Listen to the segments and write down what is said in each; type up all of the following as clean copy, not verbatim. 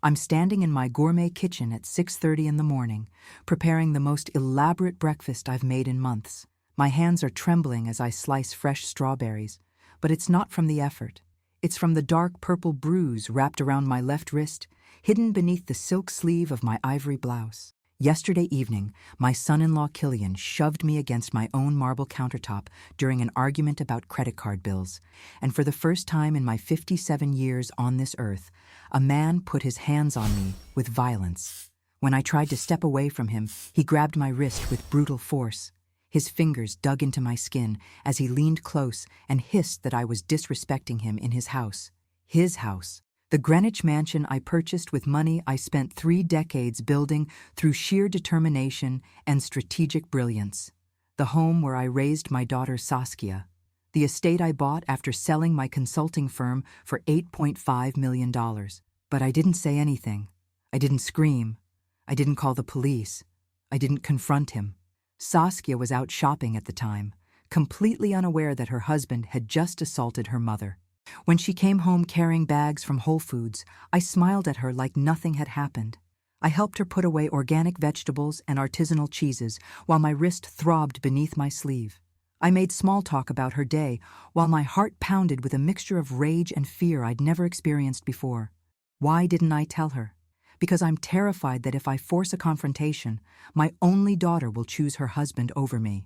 I'm standing in my gourmet kitchen at 6:30 in the morning, preparing the most elaborate breakfast I've made in months. My hands are trembling as I slice fresh strawberries, but it's not from the effort. It's from the dark purple bruise wrapped around my left wrist, hidden beneath the silk sleeve of my ivory blouse. Yesterday evening, my son-in-law Killian shoved me against my own marble countertop during an argument about credit card bills, and for the first time in my 57 years on this earth, a man put his hands on me with violence. When I tried to step away from him, he grabbed my wrist with brutal force. His fingers dug into my skin as he leaned close and hissed that I was disrespecting him in his house. His house. The Greenwich mansion I purchased with money I spent 3 decades building through sheer determination and strategic brilliance. The home where I raised my daughter Saskia. The estate I bought after selling my consulting firm for $8.5 million. But I didn't say anything. I didn't scream. I didn't call the police. I didn't confront him. Saskia was out shopping at the time, completely unaware that her husband had just assaulted her mother. When she came home carrying bags from Whole Foods, I smiled at her like nothing had happened. I helped her put away organic vegetables and artisanal cheeses while my wrist throbbed beneath my sleeve. I made small talk about her day while my heart pounded with a mixture of rage and fear I'd never experienced before. Why didn't I tell her? Because I'm terrified that if I force a confrontation, my only daughter will choose her husband over me.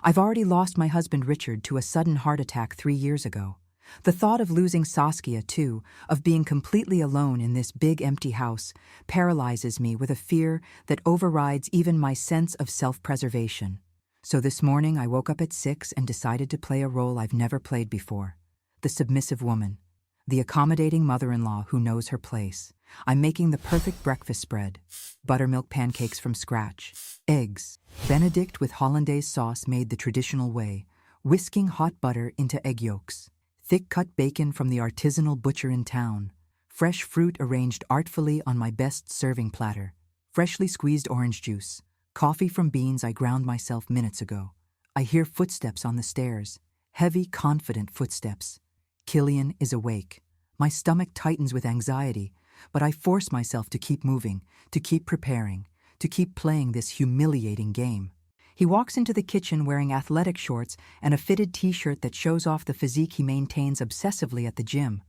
I've already lost my husband Richard to a sudden heart attack 3 years ago. The thought of losing Saskia, too, of being completely alone in this big empty house, paralyzes me with a fear that overrides even my sense of self-preservation. So this morning I woke up at 6 and decided to play a role I've never played before. The submissive woman. The accommodating mother-in-law who knows her place. I'm making the perfect breakfast spread. Buttermilk pancakes from scratch. Eggs. Benedict with hollandaise sauce made the traditional way. Whisking hot butter into egg yolks. Thick-cut bacon from the artisanal butcher in town. Fresh fruit arranged artfully on my best serving platter. Freshly squeezed orange juice. Coffee from beans I ground myself minutes ago. I hear footsteps on the stairs. Heavy, confident footsteps. Killian is awake. My stomach tightens with anxiety, but I force myself to keep moving, to keep preparing, to keep playing this humiliating game. He walks into the kitchen wearing athletic shorts and a fitted t-shirt that shows off the physique he maintains obsessively at the gym.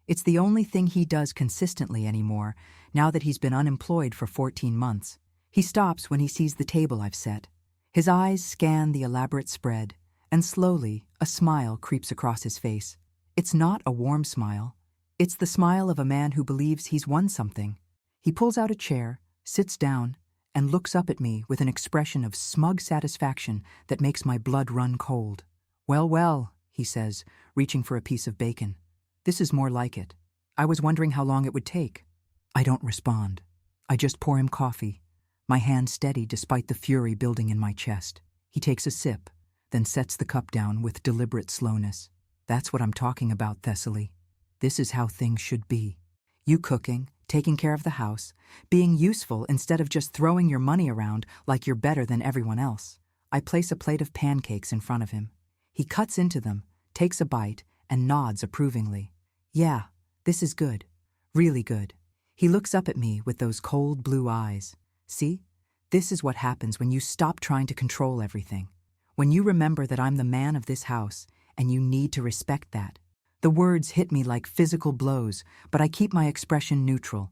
It's the only thing he does consistently anymore, now that he's been unemployed for 14 months. He stops when he sees the table I've set. His eyes scan the elaborate spread, and slowly, a smile creeps across his face. It's not a warm smile. It's the smile of a man who believes he's won something. He pulls out a chair, sits down, and looks up at me with an expression of smug satisfaction that makes my blood run cold. "Well, well," he says, reaching for a piece of bacon. "This is more like it. I was wondering how long it would take." I don't respond. I just pour him coffee, my hand steady despite the fury building in my chest. He takes a sip, then sets the cup down with deliberate slowness. "That's what I'm talking about, Thessaly. This is how things should be. You cooking, taking care of the house, being useful instead of just throwing your money around like you're better than everyone else." I place a plate of pancakes in front of him. He cuts into them, takes a bite, and nods approvingly. "Yeah, this is good. Really good." He looks up at me with those cold blue eyes. "See? This is what happens when you stop trying to control everything. When you remember that I'm the man of this house, and you need to respect that." The words hit me like physical blows, but I keep my expression neutral.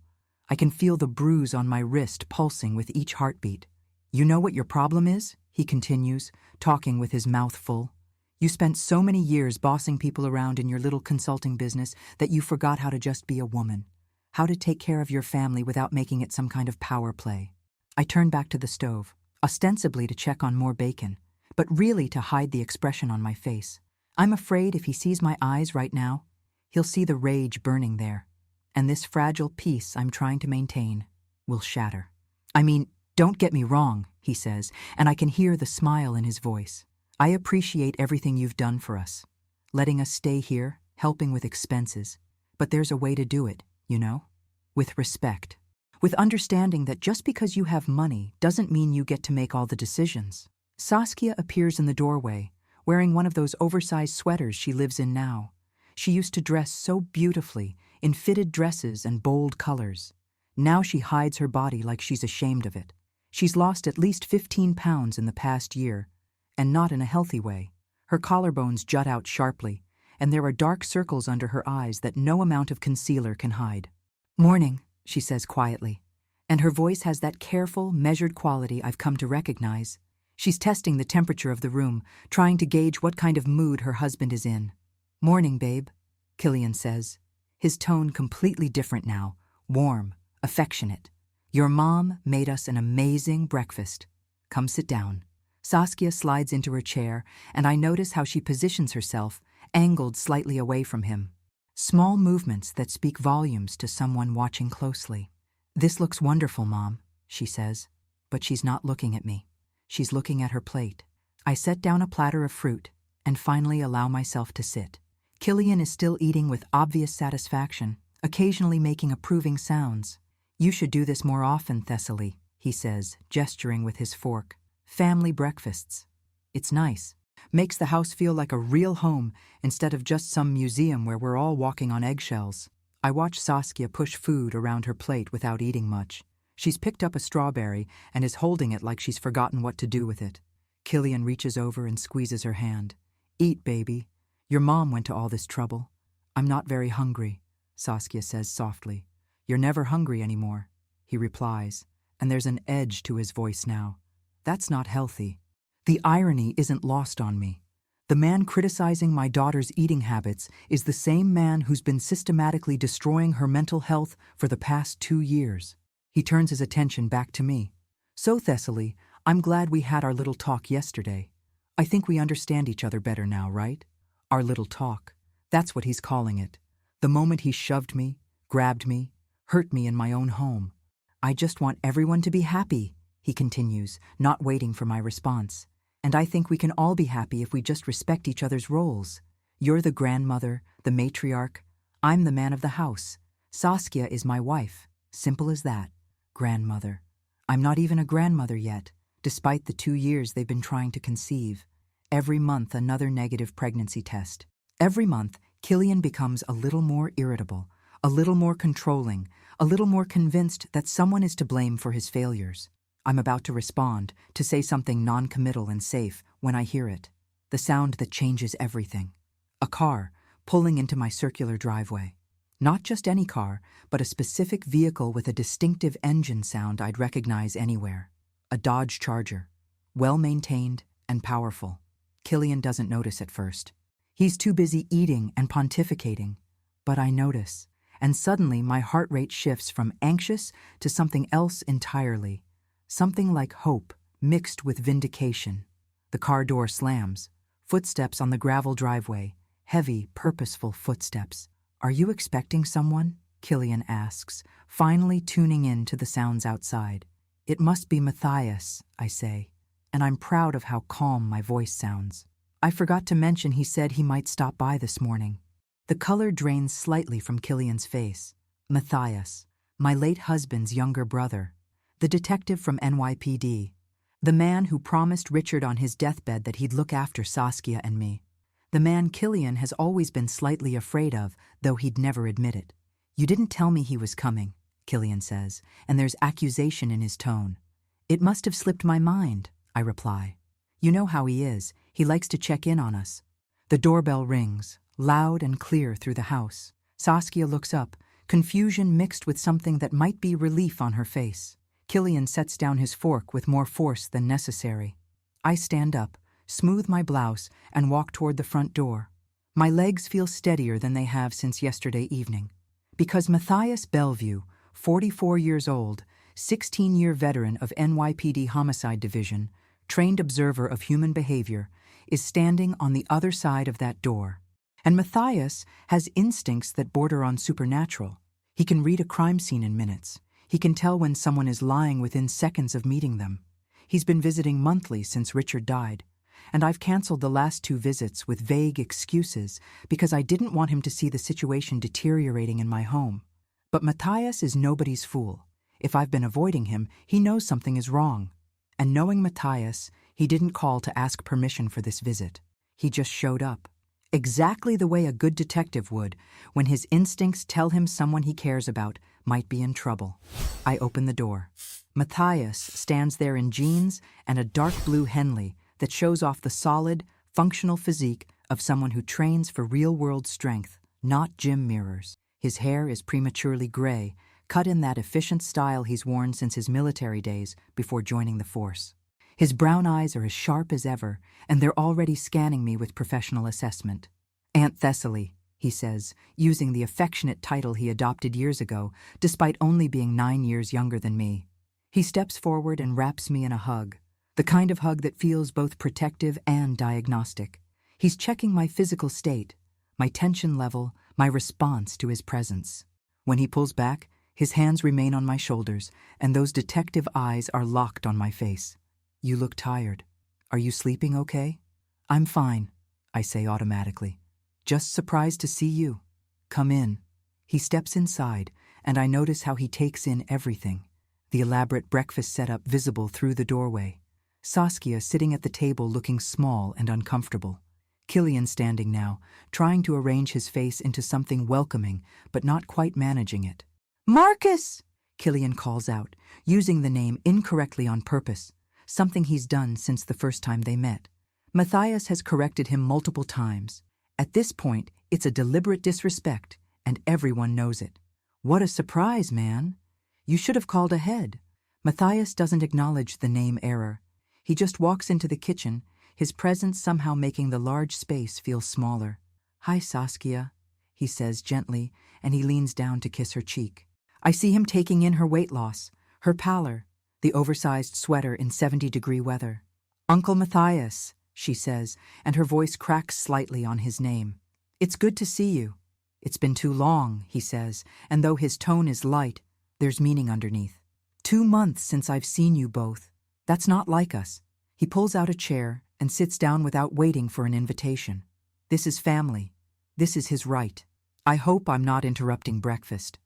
I can feel the bruise on my wrist pulsing with each heartbeat. "You know what your problem is?" he continues, talking with his mouth full. "You spent so many years bossing people around in your little consulting business that you forgot how to just be a woman, how to take care of your family without making it some kind of power play." I turn back to the stove, ostensibly to check on more bacon, but really to hide the expression on my face. I'm afraid if he sees my eyes right now, he'll see the rage burning there, and this fragile peace I'm trying to maintain will shatter. "I mean, don't get me wrong," he says, and I can hear the smile in his voice. "I appreciate everything you've done for us, letting us stay here, helping with expenses, but there's a way to do it, you know? With respect. With understanding that just because you have money doesn't mean you get to make all the decisions." Saskia appears in the doorway, wearing one of those oversized sweaters she lives in now. She used to dress so beautifully, in fitted dresses and bold colors. Now she hides her body like she's ashamed of it. She's lost at least 15 pounds in the past year, and not in a healthy way. Her collarbones jut out sharply, and there are dark circles under her eyes that no amount of concealer can hide. "Morning," she says quietly, and her voice has that careful, measured quality I've come to recognize. She's testing the temperature of the room, trying to gauge what kind of mood her husband is in. "Morning, babe," Killian says, his tone completely different now, warm, affectionate. "Your mom made us an amazing breakfast. Come sit down." Saskia slides into her chair, and I notice how she positions herself, angled slightly away from him. Small movements that speak volumes to someone watching closely. "This looks wonderful, Mom," she says, but she's not looking at me. She's looking at her plate. I set down a platter of fruit and finally allow myself to sit. Killian is still eating with obvious satisfaction, occasionally making approving sounds. "You should do this more often, Thessaly," he says, gesturing with his fork. "Family breakfasts. It's nice. Makes the house feel like a real home instead of just some museum where we're all walking on eggshells." I watch Saskia push food around her plate without eating much. She's picked up a strawberry and is holding it like she's forgotten what to do with it. Killian reaches over and squeezes her hand. "Eat, baby. Your mom went to all this trouble." "I'm not very hungry," Saskia says softly. "You're never hungry anymore," he replies, and there's an edge to his voice now. That's not healthy. The irony isn't lost on me. The man criticizing my daughter's eating habits is the same man who's been systematically destroying her mental health for the past 2 years. He turns his attention back to me. "So, Thessaly, I'm glad we had our little talk yesterday. I think we understand each other better now, right? Our little talk. That's what he's calling it. The moment he shoved me, grabbed me, hurt me in my own home. I just want everyone to be happy," he continues, not waiting for my response. "And I think we can all be happy if we just respect each other's roles. You're the grandmother, the matriarch. I'm the man of the house. Saskia is my wife. Simple as that. Grandmother. I'm not even a grandmother yet, despite the 2 years they've been trying to conceive. Every month another negative pregnancy test. Every month, Killian becomes a little more irritable, a little more controlling, a little more convinced that someone is to blame for his failures. I'm about to respond, to say something non-committal and safe, when I hear it. The sound that changes everything. A car pulling into my circular driveway. Not just any car, but a specific vehicle with a distinctive engine sound I'd recognize anywhere. A Dodge Charger. Well-maintained and powerful. Killian doesn't notice at first. He's too busy eating and pontificating. But I notice, and suddenly my heart rate shifts from anxious to something else entirely. Something like hope mixed with vindication. The car door slams. Footsteps on the gravel driveway. Heavy, purposeful footsteps. "Are you expecting someone?" Killian asks, finally tuning in to the sounds outside. "It must be Matthias," I say, and I'm proud of how calm my voice sounds. "I forgot to mention he said he might stop by this morning." The color drains slightly from Killian's face. Matthias, my late husband's younger brother. The detective from NYPD. The man who promised Richard on his deathbed that he'd look after Saskia and me. The man Killian has always been slightly afraid of, though he'd never admit it. "You didn't tell me he was coming," Killian says, and there's accusation in his tone. "It must have slipped my mind," I reply. "You know how he is. He likes to check in on us." The doorbell rings, loud and clear through the house. Saskia looks up, confusion mixed with something that might be relief on her face. Killian sets down his fork with more force than necessary. I stand up, smooth my blouse, and walk toward the front door. My legs feel steadier than they have since yesterday evening. Because Matthias Bellevue, 44 years old, 16-year veteran of NYPD Homicide Division, trained observer of human behavior, is standing on the other side of that door. And Matthias has instincts that border on supernatural. He can read a crime scene in minutes. He can tell when someone is lying within seconds of meeting them. He's been visiting monthly since Richard died, and I've canceled the last 2 visits with vague excuses because I didn't want him to see the situation deteriorating in my home. But Matthias is nobody's fool. If I've been avoiding him, he knows something is wrong. And knowing Matthias, he didn't call to ask permission for this visit. He just showed up. Exactly the way a good detective would when his instincts tell him someone he cares about might be in trouble. I open the door. Matthias stands there in jeans and a dark blue Henley that shows off the solid, functional physique of someone who trains for real-world strength, not gym mirrors. His hair is prematurely gray, cut in that efficient style he's worn since his military days before joining the force. His brown eyes are as sharp as ever, and they're already scanning me with professional assessment. "Aunt Thessaly," he says, using the affectionate title he adopted years ago, despite only being 9 years younger than me. He steps forward and wraps me in a hug, the kind of hug that feels both protective and diagnostic. He's checking my physical state, my tension level, my response to his presence. When he pulls back, his hands remain on my shoulders, and those detective eyes are locked on my face. "You look tired. Are you sleeping okay?" "I'm fine," I say automatically. "Just surprised to see you. Come in." He steps inside, and I notice how he takes in everything. The elaborate breakfast setup visible through the doorway. Saskia sitting at the table looking small and uncomfortable. Killian standing now, trying to arrange his face into something welcoming, but not quite managing it. "Marcus!" Killian calls out, using the name incorrectly on purpose, something he's done since the first time they met. Matthias has corrected him multiple times. At this point, it's a deliberate disrespect, and everyone knows it. "What a surprise, man. You should have called ahead." Matthias doesn't acknowledge the name error. He just walks into the kitchen, his presence somehow making the large space feel smaller. "Hi, Saskia," he says gently, and he leans down to kiss her cheek. I see him taking in her weight loss, her pallor, the oversized sweater in 70-degree weather. "Uncle Matthias," she says, and her voice cracks slightly on his name. "It's good to see you." "It's been too long," he says, and though his tone is light, there's meaning underneath. 2 months since I've seen you both. That's not like us." He pulls out a chair and sits down without waiting for an invitation. This is family. This is his right. I hope I'm not interrupting breakfast.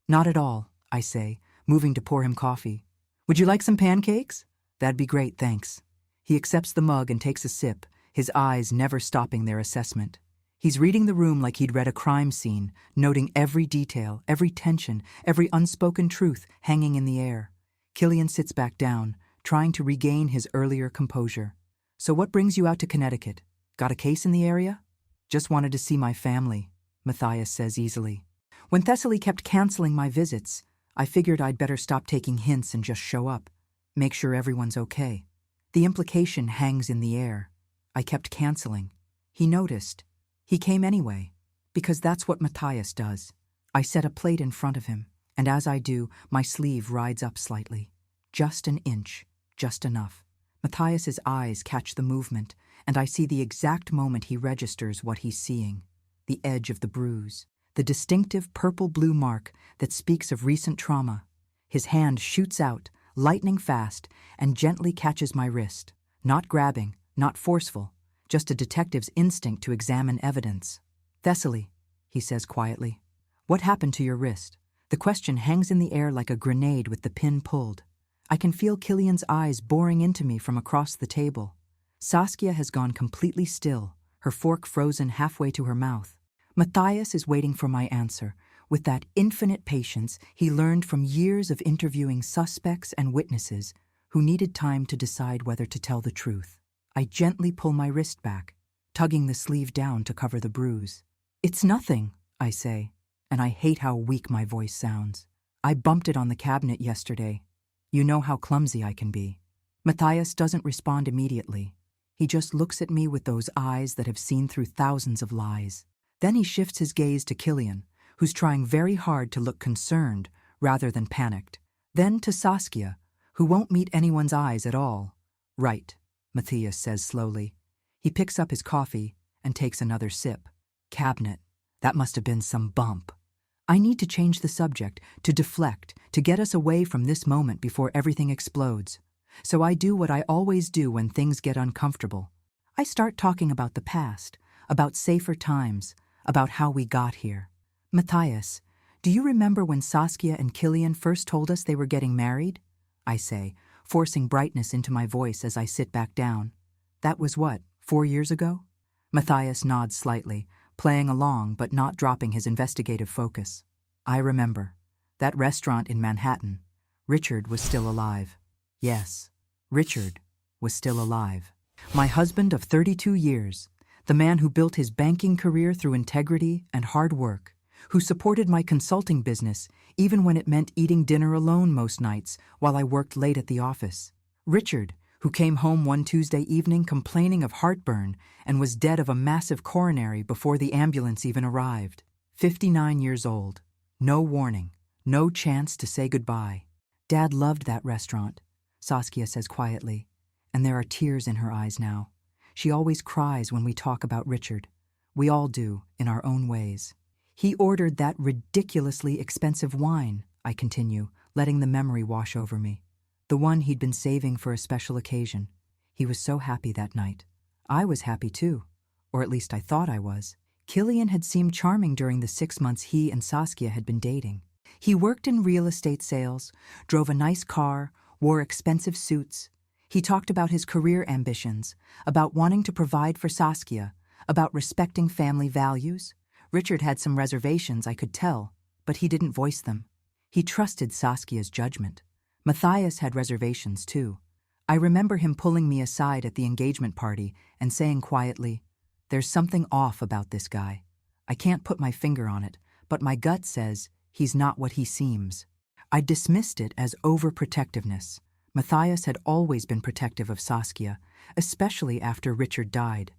"Not at all," I say, moving to pour him coffee. "Would you like some pancakes?" "That'd be great, thanks." He accepts the mug and takes a sip, his eyes never stopping their assessment. He's reading the room like he'd read a crime scene, noting every detail, every tension, every unspoken truth hanging in the air. Killian sits back down, trying to regain his earlier composure. "So what brings you out to Connecticut? Got a case in the area?" "Just wanted to see my family," Matthias says easily. "When Thessaly kept canceling my visits, I figured I'd better stop taking hints and just show up, make sure everyone's okay." The implication hangs in the air. I kept canceling. He noticed. He came anyway, because that's what Matthias does. I set a plate in front of him, and as I do, my sleeve rides up slightly. Just an inch, just enough. Matthias's eyes catch the movement, and I see the exact moment he registers what he's seeing. The edge of the bruise. The distinctive purple-blue mark that speaks of recent trauma. His hand shoots out, lightning fast, and gently catches my wrist. Not grabbing, not forceful, just a detective's instinct to examine evidence. "Thessaly," he says quietly, "what happened to your wrist?" The question hangs in the air like a grenade with the pin pulled. I can feel Killian's eyes boring into me from across the table. Saskia has gone completely still, her fork frozen halfway to her mouth. Matthias is waiting for my answer, with that infinite patience he learned from years of interviewing suspects and witnesses who needed time to decide whether to tell the truth. I gently pull my wrist back, tugging the sleeve down to cover the bruise. "It's nothing," I say, and I hate how weak my voice sounds. "I bumped it on the cabinet yesterday. You know how clumsy I can be." Matthias doesn't respond immediately. He just looks at me with those eyes that have seen through thousands of lies. Then he shifts his gaze to Killian, who's trying very hard to look concerned rather than panicked. Then to Saskia, who won't meet anyone's eyes at all. "Right," Matthias says slowly. He picks up his coffee and takes another sip. "Cabinet. That must have been some bump." I need to change the subject, to deflect, to get us away from this moment before everything explodes. So I do what I always do when things get uncomfortable. I start talking about the past, about safer times, about how we got here. "Matthias, do you remember when Saskia and Killian first told us they were getting married?" I say, forcing brightness into my voice as I sit back down. "That was what, 4 years ago?" Matthias nods slightly, playing along but not dropping his investigative focus. "I remember. That restaurant in Manhattan. Richard was still alive. Yes, Richard was still alive. My husband of 32 years, the man who built his banking career through integrity and hard work, who supported my consulting business even when it meant eating dinner alone most nights while I worked late at the office. Richard, who came home one Tuesday evening complaining of heartburn and was dead of a massive coronary before the ambulance even arrived. 59 years old. No warning. No chance to say goodbye. Dad loved that restaurant, Saskia says quietly, and there are tears in her eyes now. She always cries when we talk about Richard. We all do, in our own ways. He ordered that ridiculously expensive wine, I continue, letting the memory wash over me. The one he'd been saving for a special occasion. He was so happy that night. I was happy too, or at least I thought I was. Killian had seemed charming during the 6 months he and Saskia had been dating. He worked in real estate sales, drove a nice car, wore expensive suits. He talked about his career ambitions, about wanting to provide for Saskia, about respecting family values. Richard had some reservations, I could tell, but he didn't voice them. He trusted Saskia's judgment. Matthias had reservations too. I remember him pulling me aside at the engagement party and saying quietly, "There's something off about this guy. I can't put my finger on it, but my gut says he's not what he seems." I dismissed it as overprotectiveness. Matthias had always been protective of Saskia, especially after Richard died.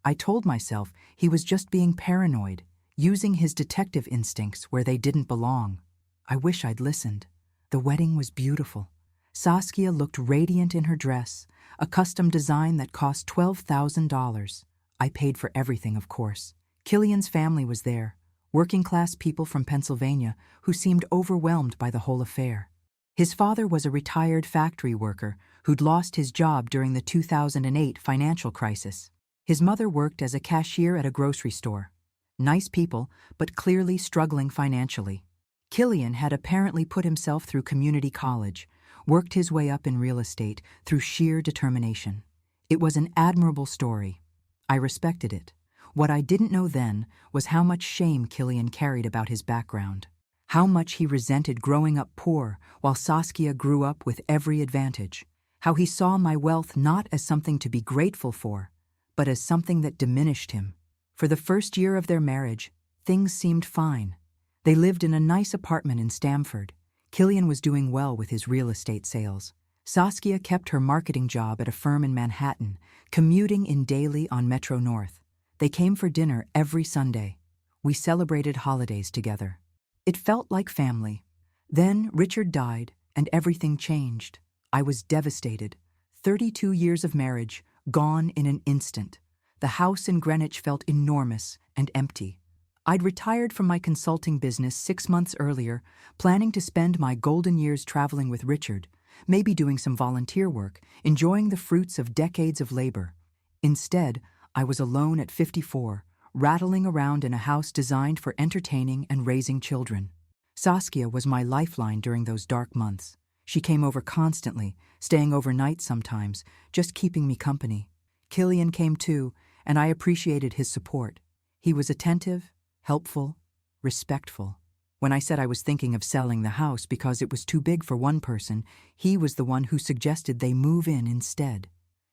I told myself he was just being paranoid, using his detective instincts where they didn't belong. I wish I'd listened. The wedding was beautiful. Saskia looked radiant in her dress, a custom design that cost $12,000. I paid for everything, of course. Killian's family was there, working-class people from Pennsylvania who seemed overwhelmed by the whole affair. His father was a retired factory worker who'd lost his job during the 2008 financial crisis. His mother worked as a cashier at a grocery store. Nice people, but clearly struggling financially. Killian had apparently put himself through community college, worked his way up in real estate through sheer determination. It was an admirable story. I respected it. What I didn't know then was how much shame Killian carried about his background, how much he resented growing up poor while Saskia grew up with every advantage, how he saw my wealth not as something to be grateful for, but as something that diminished him. For the first year of their marriage, things seemed fine. They lived in a nice apartment in Stamford. Killian was doing well with his real estate sales. Saskia kept her marketing job at a firm in Manhattan, commuting in daily on Metro North. They came for dinner every Sunday. We celebrated holidays together. It felt like family. Then Richard died, and everything changed. I was devastated. 32 years of marriage, gone in an instant. The house in Greenwich felt enormous and empty. I'd retired from my consulting business 6 months earlier, planning to spend my golden years traveling with Richard, maybe doing some volunteer work, enjoying the fruits of decades of labor. Instead, I was alone at 54, rattling around in a house designed for entertaining and raising children. Saskia was my lifeline during those dark months. She came over constantly, staying overnight sometimes, just keeping me company. Killian came too, and I appreciated his support. He was attentive, helpful, respectful. When I said I was thinking of selling the house because it was too big for one person, he was the one who suggested they move in instead.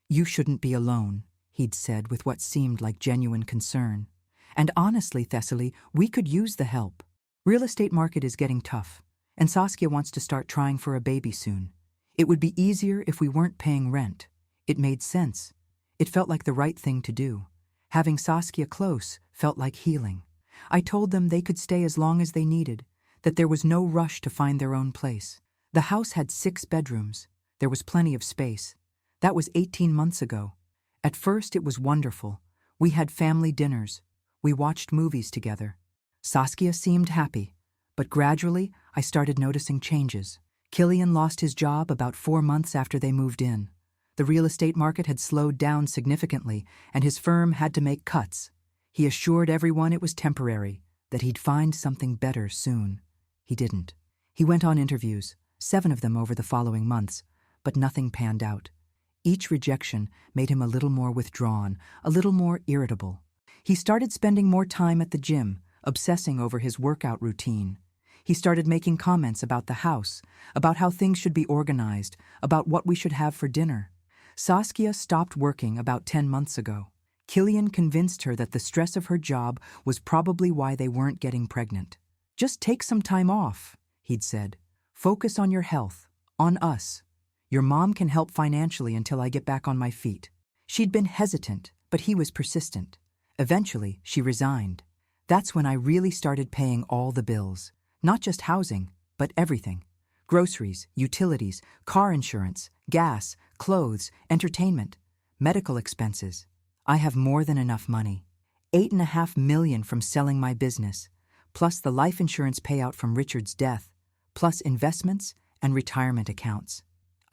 "You shouldn't be alone," he'd said with what seemed like genuine concern. "And honestly, Thessaly, we could use the help. Real estate market is getting tough, and Saskia wants to start trying for a baby soon. It would be easier if we weren't paying rent." It made sense. It felt like the right thing to do. Having Saskia close felt like healing. I told them they could stay as long as they needed, that there was no rush to find their own place. The house had 6 bedrooms. There was plenty of space. That was 18 months ago. At first, it was wonderful. We had family dinners. We watched movies together. Saskia seemed happy, but gradually I started noticing changes. Killian lost his job about 4 months after they moved in. The real estate market had slowed down significantly, and his firm had to make cuts. He assured everyone it was temporary, that he'd find something better soon. He didn't. He went on interviews, 7 of them over the following months, but nothing panned out. Each rejection made him a little more withdrawn, a little more irritable. He started spending more time at the gym, obsessing over his workout routine. He started making comments about the house, about how things should be organized, about what we should have for dinner. Saskia stopped working about 10 months ago. Killian convinced her that the stress of her job was probably why they weren't getting pregnant. Just take some time off, he'd said. Focus on your health, on us. Your mom can help financially until I get back on my feet. She'd been hesitant, but he was persistent. Eventually, she resigned. That's when I really started paying all the bills. Not just housing, but everything. Groceries, utilities, car insurance, gas, clothes, entertainment, medical expenses. I have more than enough money. $8.5 million from selling my business, plus the life insurance payout from Richard's death, plus investments and retirement accounts.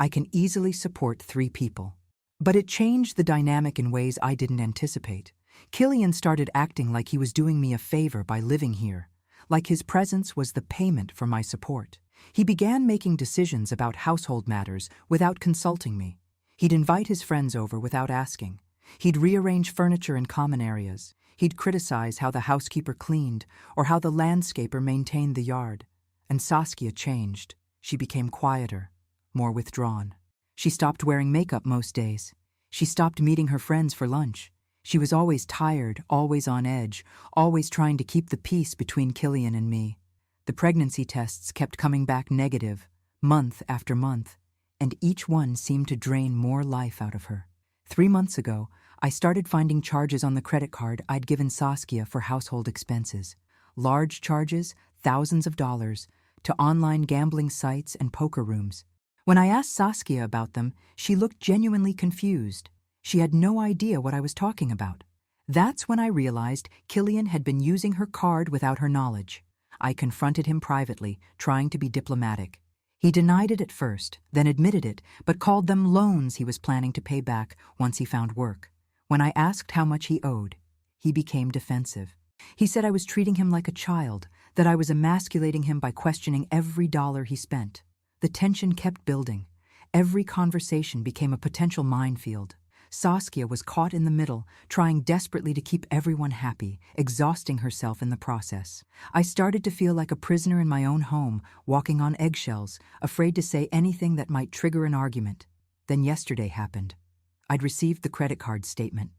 I can easily support 3 people. But it changed the dynamic in ways I didn't anticipate. Killian started acting like he was doing me a favor by living here, like his presence was the payment for my support. He began making decisions about household matters without consulting me. He'd invite his friends over without asking. He'd rearrange furniture in common areas. He'd criticize how the housekeeper cleaned or how the landscaper maintained the yard. And Saskia changed. She became quieter, more withdrawn. She stopped wearing makeup most days. She stopped meeting her friends for lunch. She was always tired, always on edge, always trying to keep the peace between Killian and me. The pregnancy tests kept coming back negative, month after month, and each one seemed to drain more life out of her. 3 months ago, I started finding charges on the credit card I'd given Saskia for household expenses. Large charges, thousands of dollars, to online gambling sites and poker rooms. When I asked Saskia about them, she looked genuinely confused. She had no idea what I was talking about. That's when I realized Killian had been using her card without her knowledge. I confronted him privately, trying to be diplomatic. He denied it at first, then admitted it, but called them loans he was planning to pay back once he found work. When I asked how much he owed, he became defensive. He said I was treating him like a child, that I was emasculating him by questioning every dollar he spent. The tension kept building. Every conversation became a potential minefield. Saskia was caught in the middle, trying desperately to keep everyone happy, exhausting herself in the process. I started to feel like a prisoner in my own home, walking on eggshells, afraid to say anything that might trigger an argument. Then yesterday happened. I'd received the credit card statement.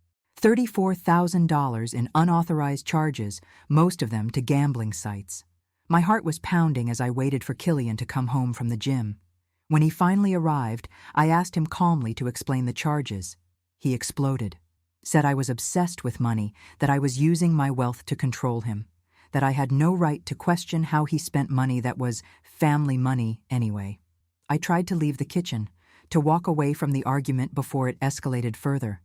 $34,000 in unauthorized charges, most of them to gambling sites. My heart was pounding as I waited for Killian to come home from the gym. When he finally arrived, I asked him calmly to explain the charges. He exploded, said I was obsessed with money, that I was using my wealth to control him, that I had no right to question how he spent money that was family money anyway. I tried to leave the kitchen, to walk away from the argument before it escalated further.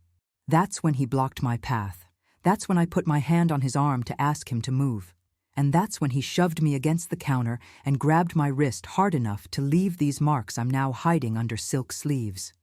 That's when he blocked my path. That's when I put my hand on his arm to ask him to move. And that's when he shoved me against the counter and grabbed my wrist hard enough to leave these marks I'm now hiding under silk sleeves.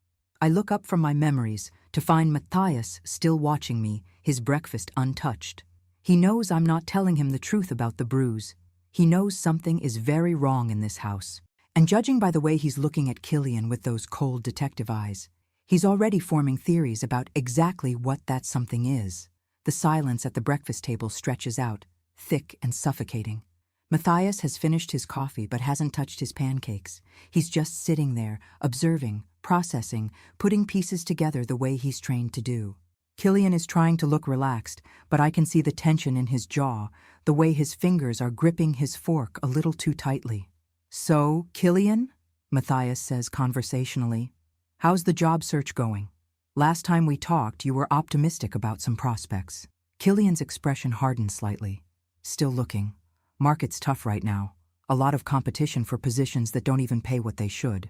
I look up from my memories to find Matthias still watching me, his breakfast untouched. He knows I'm not telling him the truth about the bruise. He knows something is very wrong in this house. And judging by the way he's looking at Killian with those cold detective eyes, he's already forming theories about exactly what that something is. The silence at the breakfast table stretches out, thick and suffocating. Matthias has finished his coffee but hasn't touched his pancakes. He's just sitting there, observing, processing, putting pieces together the way he's trained to do. Killian is trying to look relaxed, but I can see the tension in his jaw, the way his fingers are gripping his fork a little too tightly. "So, Killian?" Matthias says conversationally. "How's the job search going? Last time we talked, you were optimistic about some prospects." Killian's expression hardened slightly. "Still looking. Market's tough right now. A lot of competition for positions that don't even pay what they should."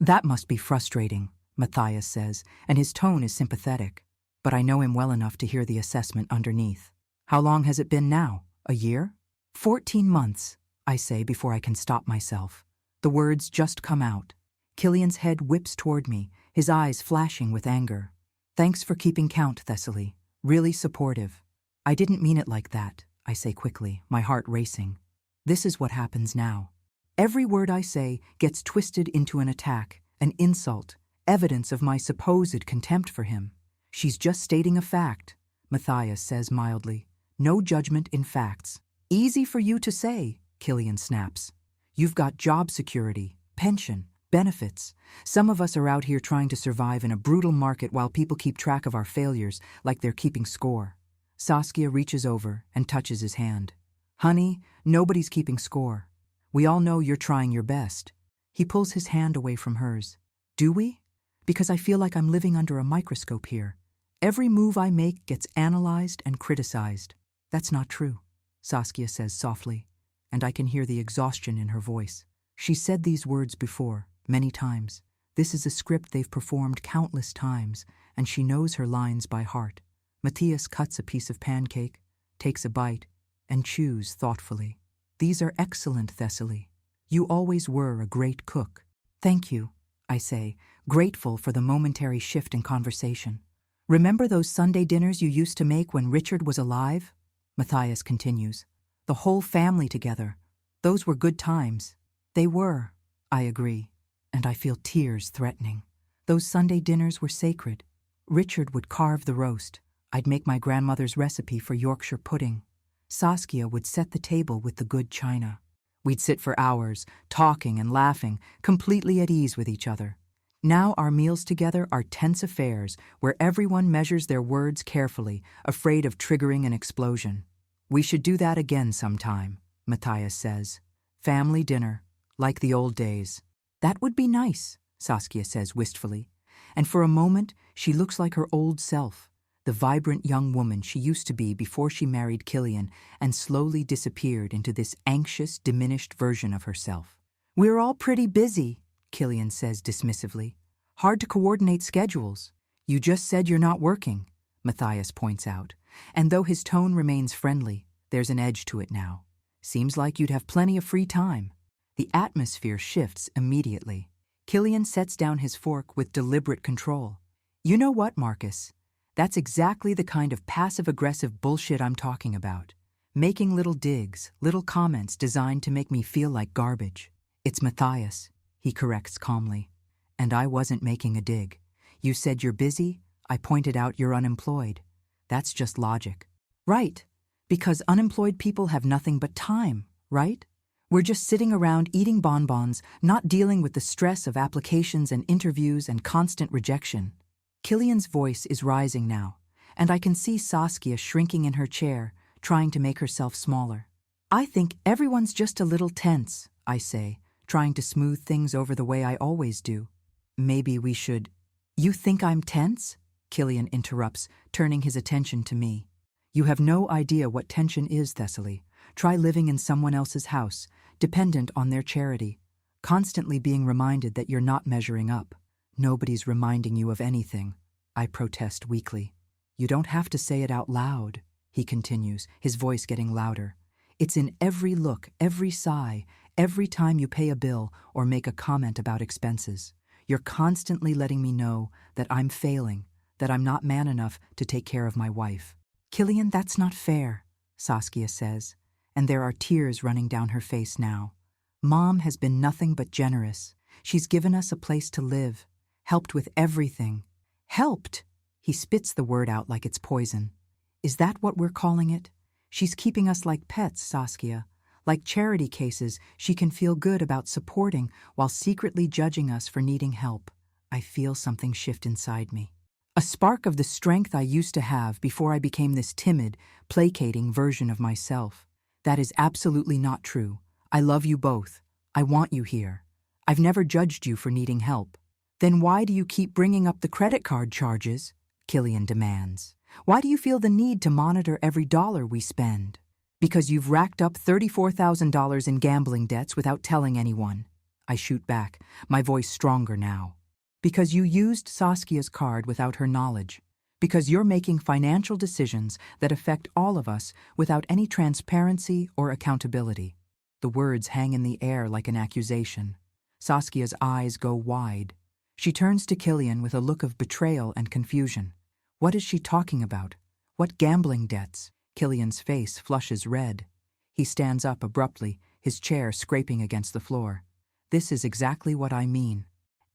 "That must be frustrating," Matthias says, and his tone is sympathetic. But I know him well enough to hear the assessment underneath. "How long has it been now? A year?" 14 months, I say before I can stop myself. The words just come out. Killian's head whips toward me, his eyes flashing with anger. "Thanks for keeping count, Thessaly. Really supportive." "I didn't mean it like that," I say quickly, my heart racing. This is what happens now. Every word I say gets twisted into an attack, an insult, evidence of my supposed contempt for him. "She's just stating a fact," Matthias says mildly. "No judgment in facts." "Easy for you to say," Killian snaps. You've got job security, pension, benefits. Some of us are out here trying to survive in a brutal market while people keep track of our failures like they're keeping score. Saskia reaches over and touches his hand. Honey, nobody's keeping score. We all know you're trying your best. He pulls his hand away from hers. Do we? Because I feel like I'm living under a microscope here. Every move I make gets analyzed and criticized. That's not true, Saskia says softly, and I can hear the exhaustion in her voice. She said these words before, many times. This is a script they've performed countless times, and she knows her lines by heart. Matthias cuts a piece of pancake, takes a bite, and chews thoughtfully. These are excellent, Thessaly. You always were a great cook. Thank you, I say, grateful for the momentary shift in conversation. Remember those Sunday dinners you used to make when Richard was alive? Matthias continues. The whole family together. Those were good times. They were, I agree, and I feel tears threatening. Those Sunday dinners were sacred. Richard would carve the roast. I'd make my grandmother's recipe for Yorkshire pudding. Saskia would set the table with the good china. We'd sit for hours, talking and laughing, completely at ease with each other. Now our meals together are tense affairs where everyone measures their words carefully, afraid of triggering an explosion. We should do that again sometime, Matthias says. Family dinner, like the old days. That would be nice, Saskia says wistfully. And for a moment, she looks like her old self, the vibrant young woman she used to be before she married Killian and slowly disappeared into this anxious, diminished version of herself. We're all pretty busy, Killian says dismissively. Hard to coordinate schedules. You just said you're not working, Matthias points out. And though his tone remains friendly, there's an edge to it now. Seems like you'd have plenty of free time. The atmosphere shifts immediately. Killian sets down his fork with deliberate control. You know what, Marcus? That's exactly the kind of passive-aggressive bullshit I'm talking about. Making little digs, little comments designed to make me feel like garbage. It's Matthias, he corrects calmly. And I wasn't making a dig. You said you're busy, I pointed out you're unemployed. That's just logic. Right, because unemployed people have nothing but time, right? We're just sitting around eating bonbons, not dealing with the stress of applications and interviews and constant rejection. Killian's voice is rising now, and I can see Saskia shrinking in her chair, trying to make herself smaller. I think everyone's just a little tense, I say, trying to smooth things over the way I always do. Maybe we should... You think I'm tense? Killian interrupts, turning his attention to me. You have no idea what tension is, Thessaly. Try living in someone else's house, dependent on their charity, constantly being reminded that you're not measuring up. Nobody's reminding you of anything, I protest weakly. You don't have to say it out loud, he continues, his voice getting louder. It's in every look, every sigh, every time you pay a bill or make a comment about expenses. You're constantly letting me know that I'm failing, that I'm not man enough to take care of my wife. Killian, that's not fair, Saskia says, and there are tears running down her face now. Mom has been nothing but generous. She's given us a place to live, helped with everything. Helped? He spits the word out like it's poison. Is that what we're calling it? She's keeping us like pets, Saskia. Like charity cases she can feel good about supporting while secretly judging us for needing help. I feel something shift inside me. A spark of the strength I used to have before I became this timid, placating version of myself. That is absolutely not true. I love you both. I want you here. I've never judged you for needing help. Then why do you keep bringing up the credit card charges? Killian demands. Why do you feel the need to monitor every dollar we spend? Because you've racked up $34,000 in gambling debts without telling anyone. I shoot back, my voice stronger now. Because you used Saskia's card without her knowledge. Because you're making financial decisions that affect all of us without any transparency or accountability. The words hang in the air like an accusation. Saskia's eyes go wide. She turns to Killian with a look of betrayal and confusion. What is she talking about? What gambling debts? Killian's face flushes red. He stands up abruptly, his chair scraping against the floor. This is exactly what I mean.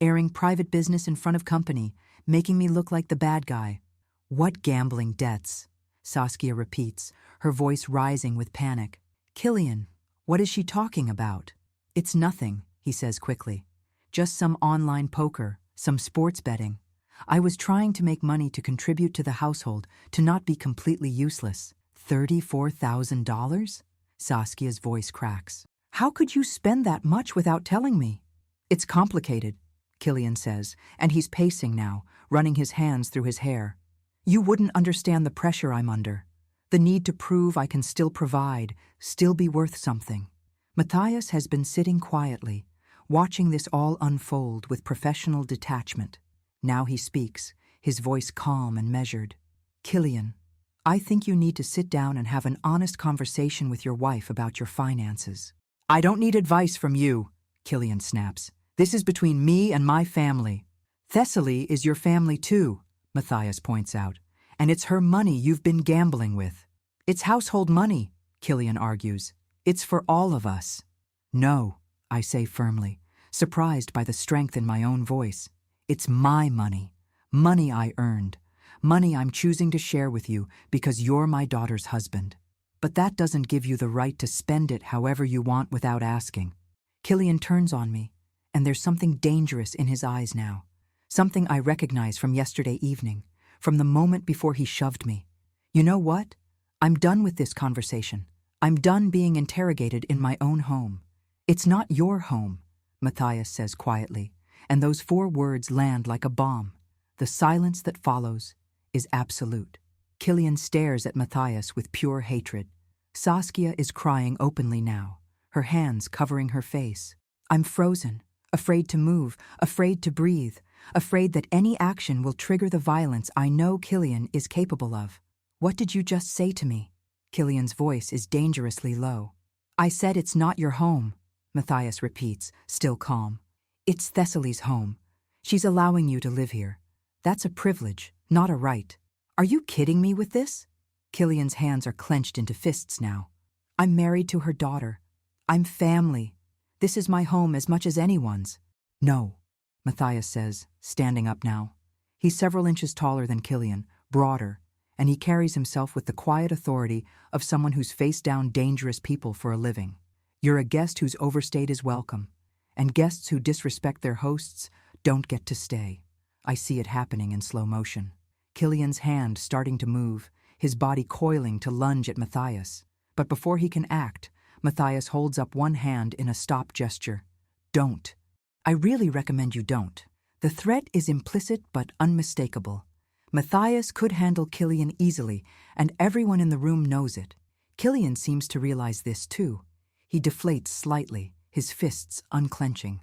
Airing private business in front of company, making me look like the bad guy. What gambling debts? Saskia repeats, her voice rising with panic. Killian, what is she talking about? It's nothing, he says quickly. Just some online poker, some sports betting. I was trying to make money to contribute to the household, to not be completely useless. $34,000? Saskia's voice cracks. How could you spend that much without telling me? It's complicated, Killian says, and he's pacing now, running his hands through his hair. You wouldn't understand the pressure I'm under. The need to prove I can still provide, still be worth something. Matthias has been sitting quietly, watching this all unfold with professional detachment. Now he speaks, his voice calm and measured. Killian, I think you need to sit down and have an honest conversation with your wife about your finances. I don't need advice from you, Killian snaps. This is between me and my family. Thessaly is your family too, Matthias points out, and it's her money you've been gambling with. It's household money, Killian argues. It's for all of us. No, I say firmly, surprised by the strength in my own voice. It's my money, money I earned, money I'm choosing to share with you because you're my daughter's husband. But that doesn't give you the right to spend it however you want without asking. Killian turns on me, and there's something dangerous in his eyes now. Something I recognize from yesterday evening, from the moment before he shoved me. You know what? I'm done with this conversation. I'm done being interrogated in my own home. It's not your home, Matthias says quietly, and those 4 words land like a bomb. The silence that follows is absolute. Killian stares at Matthias with pure hatred. Saskia is crying openly now, her hands covering her face. I'm frozen, afraid to move, afraid to breathe, afraid that any action will trigger the violence I know Killian is capable of. What did you just say to me? Killian's voice is dangerously low. I said it's not your home, Matthias repeats, still calm. It's Thessaly's home. She's allowing you to live here. That's a privilege, not a right. Are you kidding me with this? Killian's hands are clenched into fists now. I'm married to her daughter. I'm family. This is my home as much as anyone's. No, Matthias says, standing up now. He's several inches taller than Killian, broader, and he carries himself with the quiet authority of someone who's faced down dangerous people for a living. You're a guest whose overstayed is welcome, and guests who disrespect their hosts don't get to stay. I see it happening in slow motion. Killian's hand starting to move, his body coiling to lunge at Matthias. But before he can act, Matthias holds up one hand in a stop gesture. Don't. I really recommend you don't. The threat is implicit but unmistakable. Matthias could handle Killian easily, and everyone in the room knows it. Killian seems to realize this too. He deflates slightly, his fists unclenching.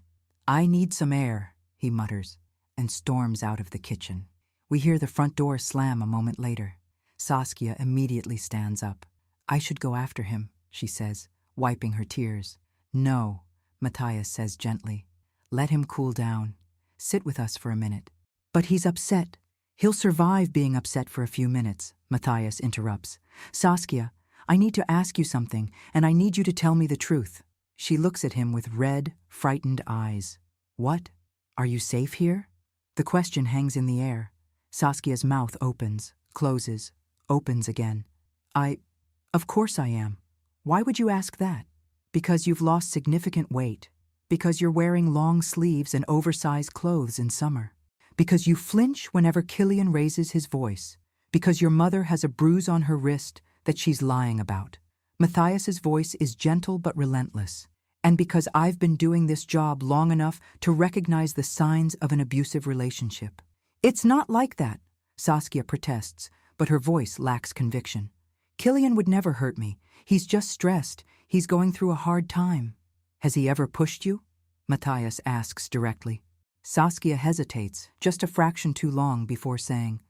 I need some air, he mutters, and storms out of the kitchen. We hear the front door slam a moment later. Saskia immediately stands up. I should go after him, she says, wiping her tears. No, Matthias says gently. Let him cool down. Sit with us for a minute. But he's upset. He'll survive being upset for a few minutes, Matthias interrupts. Saskia, I need to ask you something, and I need you to tell me the truth. She looks at him with red, frightened eyes. What? Are you safe here? The question hangs in the air. Saskia's mouth opens, closes, opens again. Of course I am. Why would you ask that? Because you've lost significant weight. Because you're wearing long sleeves and oversized clothes in summer. Because you flinch whenever Killian raises his voice. Because your mother has a bruise on her wrist that she's lying about. Matthias's voice is gentle but relentless. And because I've been doing this job long enough to recognize the signs of an abusive relationship. It's not like that, Saskia protests, but her voice lacks conviction. Killian would never hurt me. He's just stressed. He's going through a hard time. Has he ever pushed you? Matthias asks directly. Saskia hesitates, just a fraction too long before saying,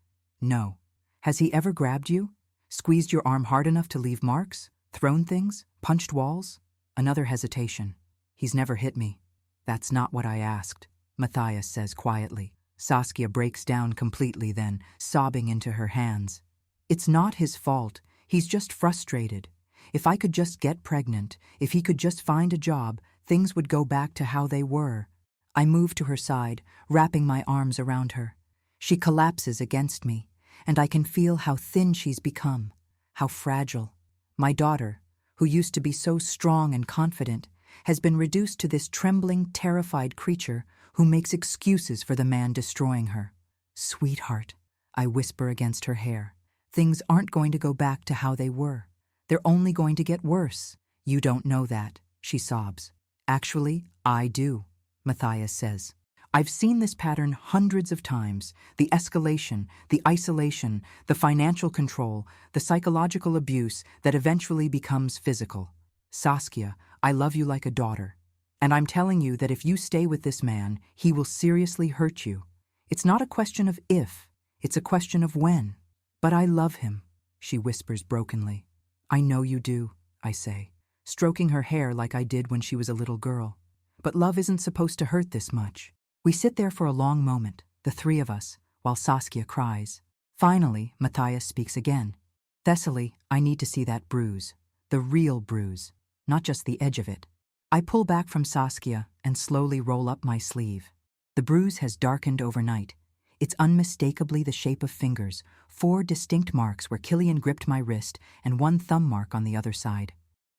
no. Has he ever grabbed you? Squeezed your arm hard enough to leave marks? Thrown things? Punched walls? Another hesitation. He's never hit me. That's not what I asked, Matthias says quietly. Saskia breaks down completely then, sobbing into her hands. It's not his fault. He's just frustrated. If I could just get pregnant, if he could just find a job, things would go back to how they were. I move to her side, wrapping my arms around her. She collapses against me, and I can feel how thin she's become, how fragile. My daughter, who used to be so strong and confident, has been reduced to this trembling, terrified creature who makes excuses for the man destroying her. Sweetheart, I whisper against her hair, things aren't going to go back to how they were. They're only going to get worse. You don't know that, she sobs. Actually, I do, Matthias says. I've seen this pattern hundreds of times. The escalation, the isolation, the financial control, the psychological abuse that eventually becomes physical. Saskia, I love you like a daughter. And I'm telling you that if you stay with this man, he will seriously hurt you. It's not a question of if, it's a question of when. But I love him, she whispers brokenly. I know you do, I say, stroking her hair like I did when she was a little girl. But love isn't supposed to hurt this much. We sit there for a long moment, the three of us, while Saskia cries. Finally, Matthias speaks again. Thessaly, I need to see that bruise. The real bruise, not just the edge of it. I pull back from Saskia and slowly roll up my sleeve. The bruise has darkened overnight. It's unmistakably the shape of fingers, 4 distinct marks where Killian gripped my wrist and 1 thumb mark on the other side.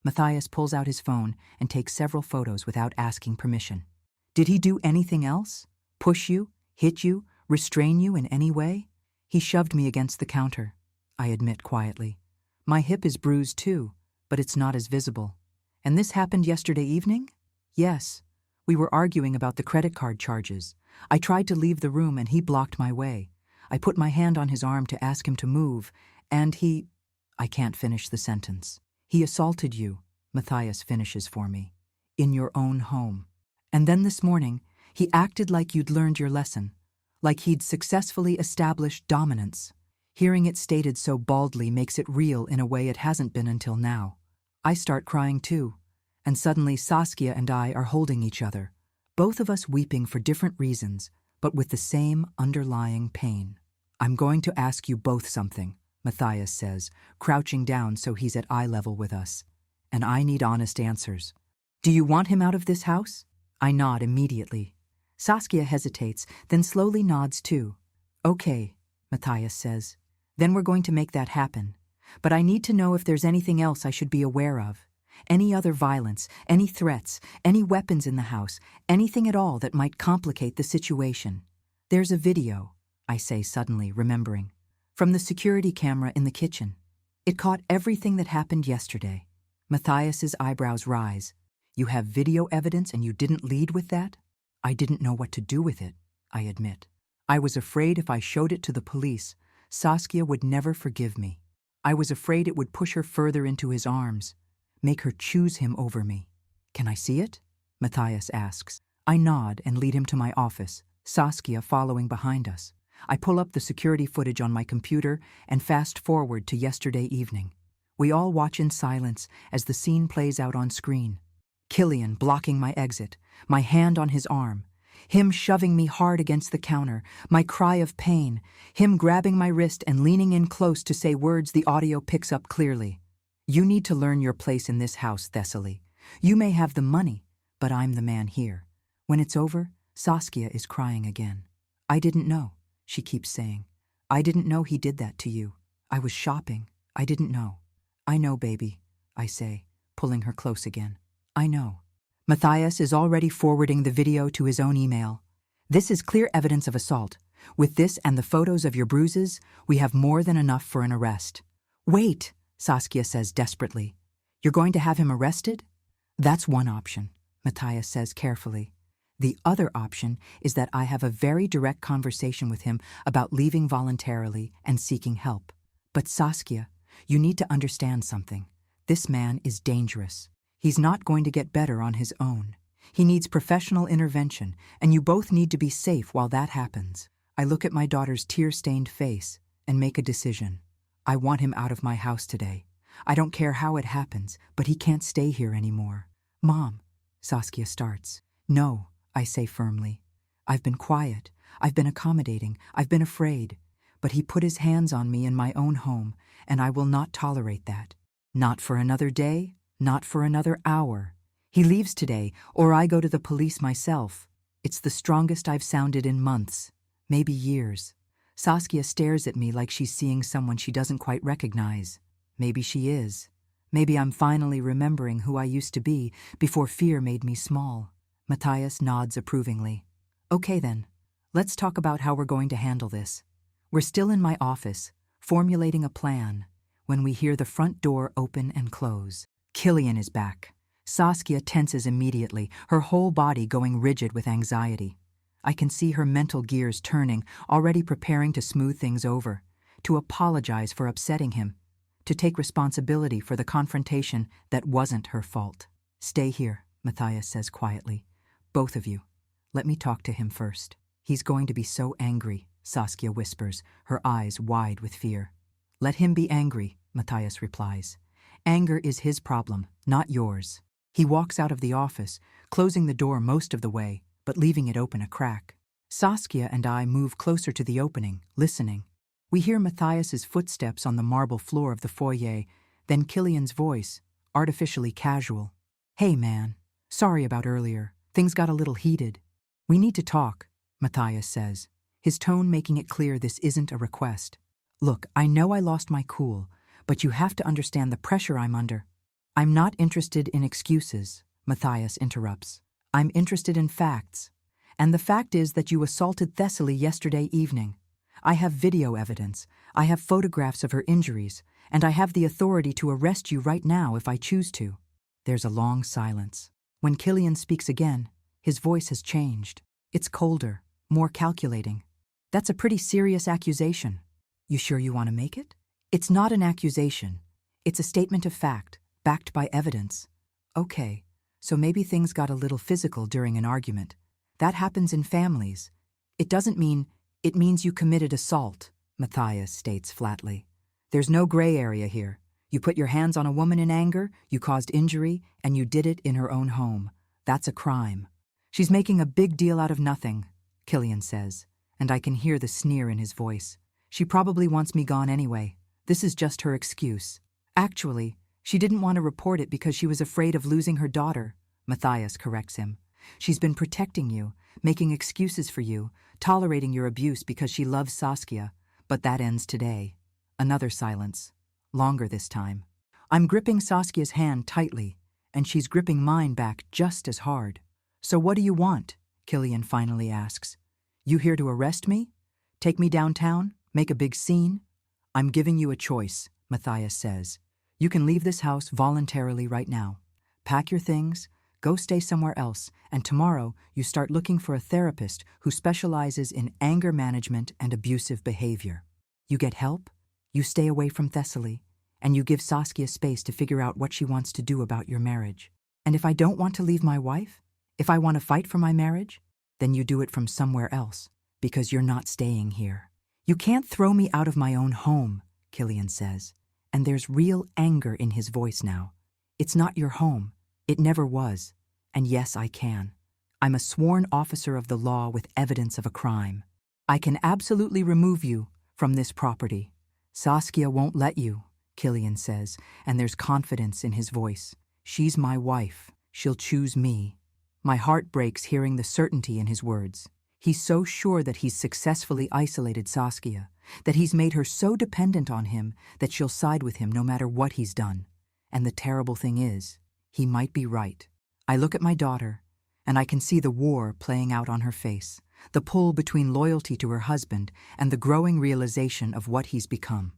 Matthias pulls out his phone and takes several photos without asking permission. Did he do anything else? Push you? Hit you? Restrain you in any way? He shoved me against the counter, I admit quietly. My hip is bruised too, but it's not as visible. And this happened yesterday evening? Yes. We were arguing about the credit card charges. I tried to leave the room and he blocked my way. I put my hand on his arm to ask him to move, and he... I can't finish the sentence. He assaulted you, Matthias finishes for me, in your own home. And then this morning, he acted like you'd learned your lesson, like he'd successfully established dominance. Hearing it stated so baldly makes it real in a way it hasn't been until now. I start crying too, and suddenly Saskia and I are holding each other, both of us weeping for different reasons, but with the same underlying pain. I'm going to ask you both something, Matthias says, crouching down so he's at eye level with us. And I need honest answers. Do you want him out of this house? I nod immediately. Saskia hesitates, then slowly nods too. Okay, Matthias says. Then we're going to make that happen. But I need to know if there's anything else I should be aware of. Any other violence, any threats, any weapons in the house, anything at all that might complicate the situation. There's a video, I say suddenly, remembering, from the security camera in the kitchen. It caught everything that happened yesterday. Matthias's eyebrows rise. You have video evidence and you didn't lead with that? I didn't know what to do with it, I admit. I was afraid if I showed it to the police, Saskia would never forgive me. I was afraid it would push her further into his arms, make her choose him over me. Can I see it? Matthias asks. I nod and lead him to my office, Saskia following behind us. I pull up the security footage on my computer and fast forward to yesterday evening. We all watch in silence as the scene plays out on screen. Killian blocking my exit, my hand on his arm, him shoving me hard against the counter, my cry of pain, him grabbing my wrist and leaning in close to say words the audio picks up clearly. You need to learn your place in this house, Thessaly. You may have the money, but I'm the man here. When it's over, Saskia is crying again. I didn't know, she keeps saying. I didn't know he did that to you. I was shopping. I didn't know. I know, baby, I say, pulling her close again. I know. Matthias is already forwarding the video to his own email. This is clear evidence of assault. With this and the photos of your bruises, we have more than enough for an arrest. Wait, Saskia says desperately. You're going to have him arrested? That's one option, Matthias says carefully. The other option is that I have a very direct conversation with him about leaving voluntarily and seeking help. But Saskia, you need to understand something. This man is dangerous. He's not going to get better on his own. He needs professional intervention, and you both need to be safe while that happens. I look at my daughter's tear-stained face and make a decision. I want him out of my house today. I don't care how it happens, but he can't stay here anymore. Mom, Saskia starts. No, I say firmly. I've been quiet. I've been accommodating. I've been afraid. But he put his hands on me in my own home, and I will not tolerate that. Not for another day, not for another hour. He leaves today, or I go to the police myself. It's the strongest I've sounded in months, maybe years. Saskia stares at me like she's seeing someone she doesn't quite recognize. Maybe she is. Maybe I'm finally remembering who I used to be before fear made me small. Matthias nods approvingly. Okay then, let's talk about how we're going to handle this. We're still in my office, formulating a plan, when we hear the front door open and close. Killian is back. Saskia tenses immediately, her whole body going rigid with anxiety. I can see her mental gears turning, already preparing to smooth things over, to apologize for upsetting him, to take responsibility for the confrontation that wasn't her fault. Stay here, Matthias says quietly. Both of you. Let me talk to him first. He's going to be so angry, Saskia whispers, her eyes wide with fear. Let him be angry, Matthias replies. Anger is his problem, not yours. He walks out of the office, closing the door most of the way, but leaving it open a crack. Saskia and I move closer to the opening, listening. We hear Matthias's footsteps on the marble floor of the foyer, then Killian's voice, artificially casual. Hey man, sorry about earlier. Things got a little heated. We need to talk, Matthias says, his tone making it clear this isn't a request. Look, I know I lost my cool, but you have to understand the pressure I'm under. I'm not interested in excuses, Matthias interrupts. I'm interested in facts. And the fact is that you assaulted Thessaly yesterday evening. I have video evidence, I have photographs of her injuries, and I have the authority to arrest you right now if I choose to. There's a long silence. When Killian speaks again, his voice has changed. It's colder, more calculating. That's a pretty serious accusation. You sure you want to make it? It's not an accusation. It's a statement of fact, backed by evidence. Okay, so maybe things got a little physical during an argument. That happens in families. It means you committed assault, Matthias states flatly. There's no gray area here. You put your hands on a woman in anger, you caused injury, and you did it in her own home. That's a crime. She's making a big deal out of nothing, Killian says, and I can hear the sneer in his voice. She probably wants me gone anyway. This is just her excuse. Actually, she didn't want to report it because she was afraid of losing her daughter, Matthias corrects him. She's been protecting you, making excuses for you, tolerating your abuse because she loves Saskia, but that ends today. Another silence, longer this time. I'm gripping Saskia's hand tightly, and she's gripping mine back just as hard. So what do you want? Killian finally asks. You here to arrest me? Take me downtown? Make a big scene? I'm giving you a choice, Matthias says. You can leave this house voluntarily right now. Pack your things, go stay somewhere else, and tomorrow you start looking for a therapist who specializes in anger management and abusive behavior. You get help, you stay away from Thessaly, and you give Saskia space to figure out what she wants to do about your marriage. And if I don't want to leave my wife, if I want to fight for my marriage, then you do it from somewhere else, because you're not staying here. You can't throw me out of my own home, Killian says, and there's real anger in his voice now. It's not your home. It never was. And yes, I can. I'm a sworn officer of the law with evidence of a crime. I can absolutely remove you from this property. Saskia won't let you, Killian says, and there's confidence in his voice. She's my wife. She'll choose me. My heart breaks hearing the certainty in his words. He's so sure that he's successfully isolated Saskia, that he's made her so dependent on him that she'll side with him no matter what he's done. And the terrible thing is, he might be right. I look at my daughter, and I can see the war playing out on her face, the pull between loyalty to her husband and the growing realization of what he's become.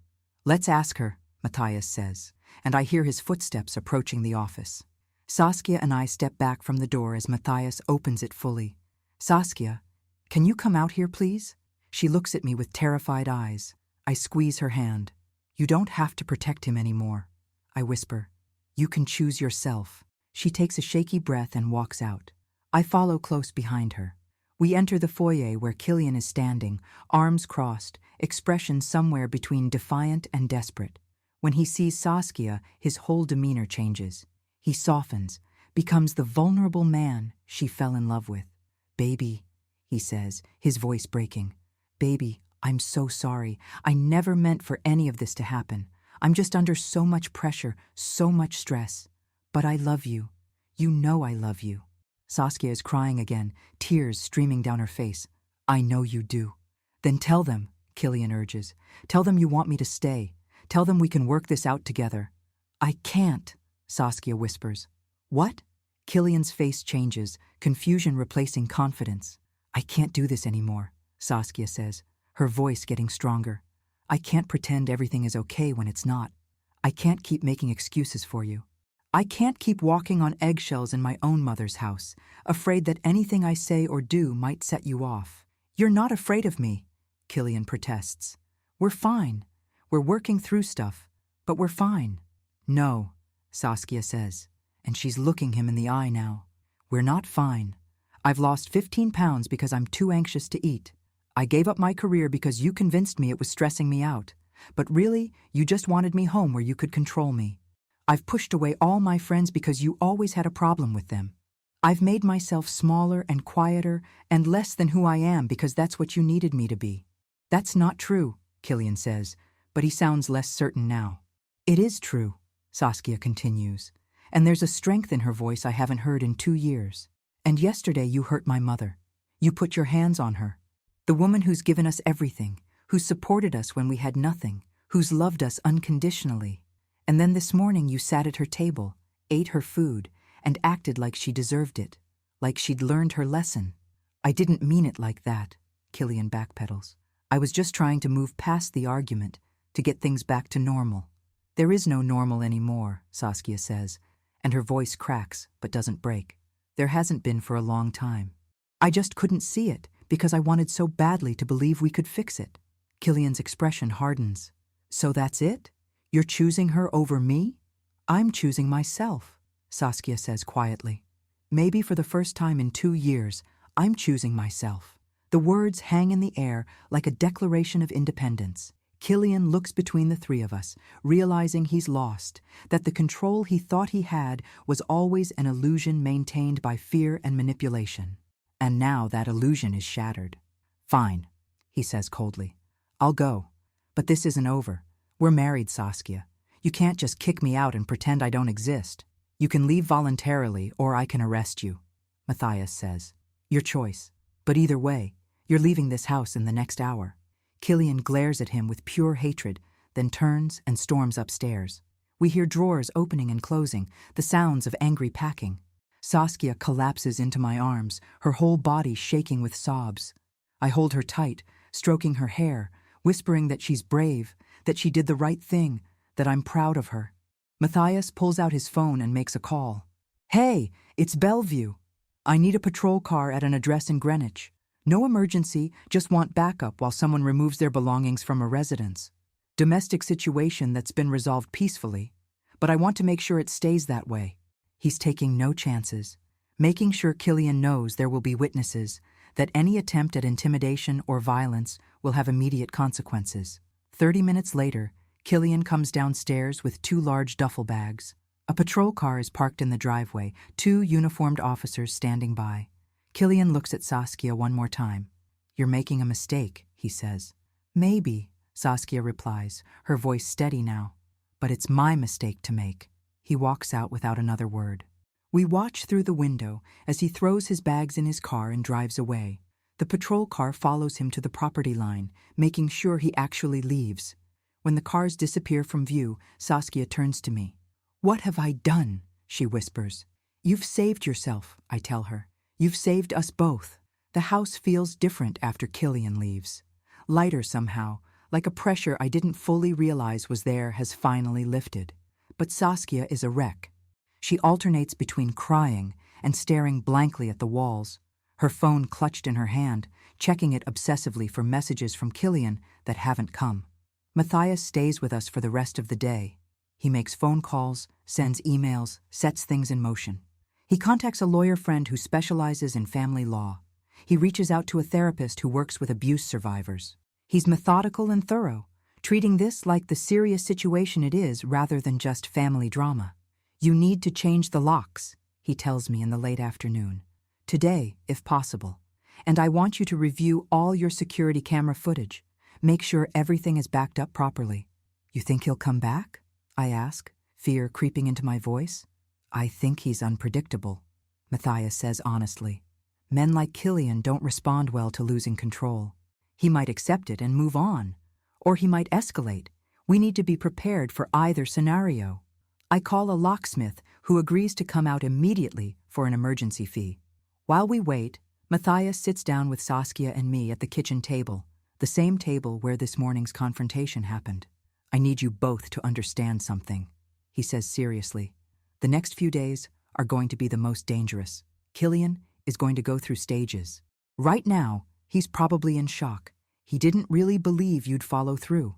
Let's ask her, Matthias says, and I hear his footsteps approaching the office. Saskia and I step back from the door as Matthias opens it fully. Saskia, can you come out here, please? She looks at me with terrified eyes. I squeeze her hand. You don't have to protect him anymore. I whisper. You can choose yourself. She takes a shaky breath and walks out. I follow close behind her. We enter the foyer where Killian is standing, arms crossed, expression somewhere between defiant and desperate. When he sees Saskia, his whole demeanor changes. He softens, becomes the vulnerable man she fell in love with. Baby, he says, his voice breaking. Baby, I'm so sorry. I never meant for any of this to happen. I'm just under so much pressure, so much stress. But I love you. You know I love you. Saskia is crying again, tears streaming down her face. I know you do. Then tell them, Killian urges. Tell them you want me to stay. Tell them we can work this out together. I can't, Saskia whispers. What? Killian's face changes, confusion replacing confidence. I can't do this anymore, Saskia says, her voice getting stronger. I can't pretend everything is okay when it's not. I can't keep making excuses for you. I can't keep walking on eggshells in my own mother's house, afraid that anything I say or do might set you off. You're not afraid of me, Killian protests. We're fine. We're working through stuff, but we're fine. No, Saskia says, and she's looking him in the eye now. We're not fine. I've lost 15 pounds because I'm too anxious to eat. I gave up my career because you convinced me it was stressing me out. But really, you just wanted me home where you could control me. I've pushed away all my friends because you always had a problem with them. I've made myself smaller and quieter and less than who I am because that's what you needed me to be. That's not true, Killian says, but he sounds less certain now. It is true, Saskia continues, and there's a strength in her voice I haven't heard in 2 years. And yesterday you hurt my mother. You put your hands on her. The woman who's given us everything, who's supported us when we had nothing, who's loved us unconditionally. And then this morning you sat at her table, ate her food, and acted like she deserved it, like she'd learned her lesson. I didn't mean it like that, Killian backpedals. I was just trying to move past the argument, to get things back to normal. There is no normal anymore, Saskia says, and her voice cracks but doesn't break. There hasn't been for a long time. I just couldn't see it because I wanted so badly to believe we could fix it. Killian's expression hardens. So that's it? You're choosing her over me? I'm choosing myself, Saskia says quietly. Maybe for the first time in 2 years, I'm choosing myself. The words hang in the air like a declaration of independence. Killian looks between the three of us, realizing he's lost, that the control he thought he had was always an illusion maintained by fear and manipulation. And now that illusion is shattered. Fine, he says coldly. I'll go. But this isn't over. We're married, Saskia. You can't just kick me out and pretend I don't exist. You can leave voluntarily, or I can arrest you, Matthias says. Your choice. But either way, you're leaving this house in the next hour. Killian glares at him with pure hatred, then turns and storms upstairs. We hear drawers opening and closing, the sounds of angry packing. Saskia collapses into my arms, her whole body shaking with sobs. I hold her tight, stroking her hair, whispering that she's brave, that she did the right thing, that I'm proud of her. Matthias pulls out his phone and makes a call. Hey, it's Bellevue. I need a patrol car at an address in Greenwich. No emergency, just want backup while someone removes their belongings from a residence. Domestic situation that's been resolved peacefully, but I want to make sure it stays that way. He's taking no chances, making sure Killian knows there will be witnesses, that any attempt at intimidation or violence will have immediate consequences. 30 minutes later, Killian comes downstairs with 2 large duffel bags. A patrol car is parked in the driveway, 2 uniformed officers standing by. Killian looks at Saskia one more time. You're making a mistake, he says. Maybe, Saskia replies, her voice steady now. But it's my mistake to make. He walks out without another word. We watch through the window as he throws his bags in his car and drives away. The patrol car follows him to the property line, making sure he actually leaves. When the cars disappear from view, Saskia turns to me. What have I done? She whispers. You've saved yourself, I tell her. You've saved us both. The house feels different after Killian leaves. Lighter somehow, like a pressure I didn't fully realize was there has finally lifted. But Saskia is a wreck. She alternates between crying and staring blankly at the walls, her phone clutched in her hand, checking it obsessively for messages from Killian that haven't come. Matthias stays with us for the rest of the day. He makes phone calls, sends emails, sets things in motion. He contacts a lawyer friend who specializes in family law. He reaches out to a therapist who works with abuse survivors. He's methodical and thorough, treating this like the serious situation it is rather than just family drama. You need to change the locks, he tells me in the late afternoon. Today, if possible. And I want you to review all your security camera footage. Make sure everything is backed up properly. You think he'll come back? I ask, fear creeping into my voice. I think he's unpredictable, Matthias says honestly. Men like Killian don't respond well to losing control. He might accept it and move on, or he might escalate. We need to be prepared for either scenario. I call a locksmith who agrees to come out immediately for an emergency fee. While we wait, Matthias sits down with Saskia and me at the kitchen table, the same table where this morning's confrontation happened. I need you both to understand something, he says seriously. The next few days are going to be the most dangerous. Killian is going to go through stages. Right now, he's probably in shock. He didn't really believe you'd follow through.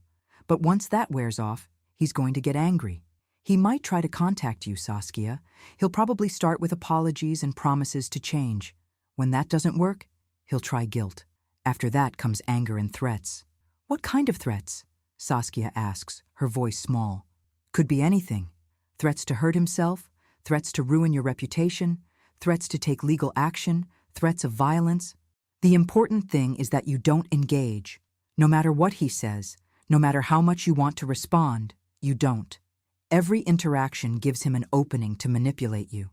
But once that wears off, he's going to get angry. He might try to contact you, Saskia. He'll probably start with apologies and promises to change. When that doesn't work, he'll try guilt. After that comes anger and threats. What kind of threats? Saskia asks, her voice small. Could be anything. Threats to hurt himself, threats to ruin your reputation, threats to take legal action, threats of violence. The important thing is that you don't engage. No matter what he says, no matter how much you want to respond, you don't. Every interaction gives him an opening to manipulate you.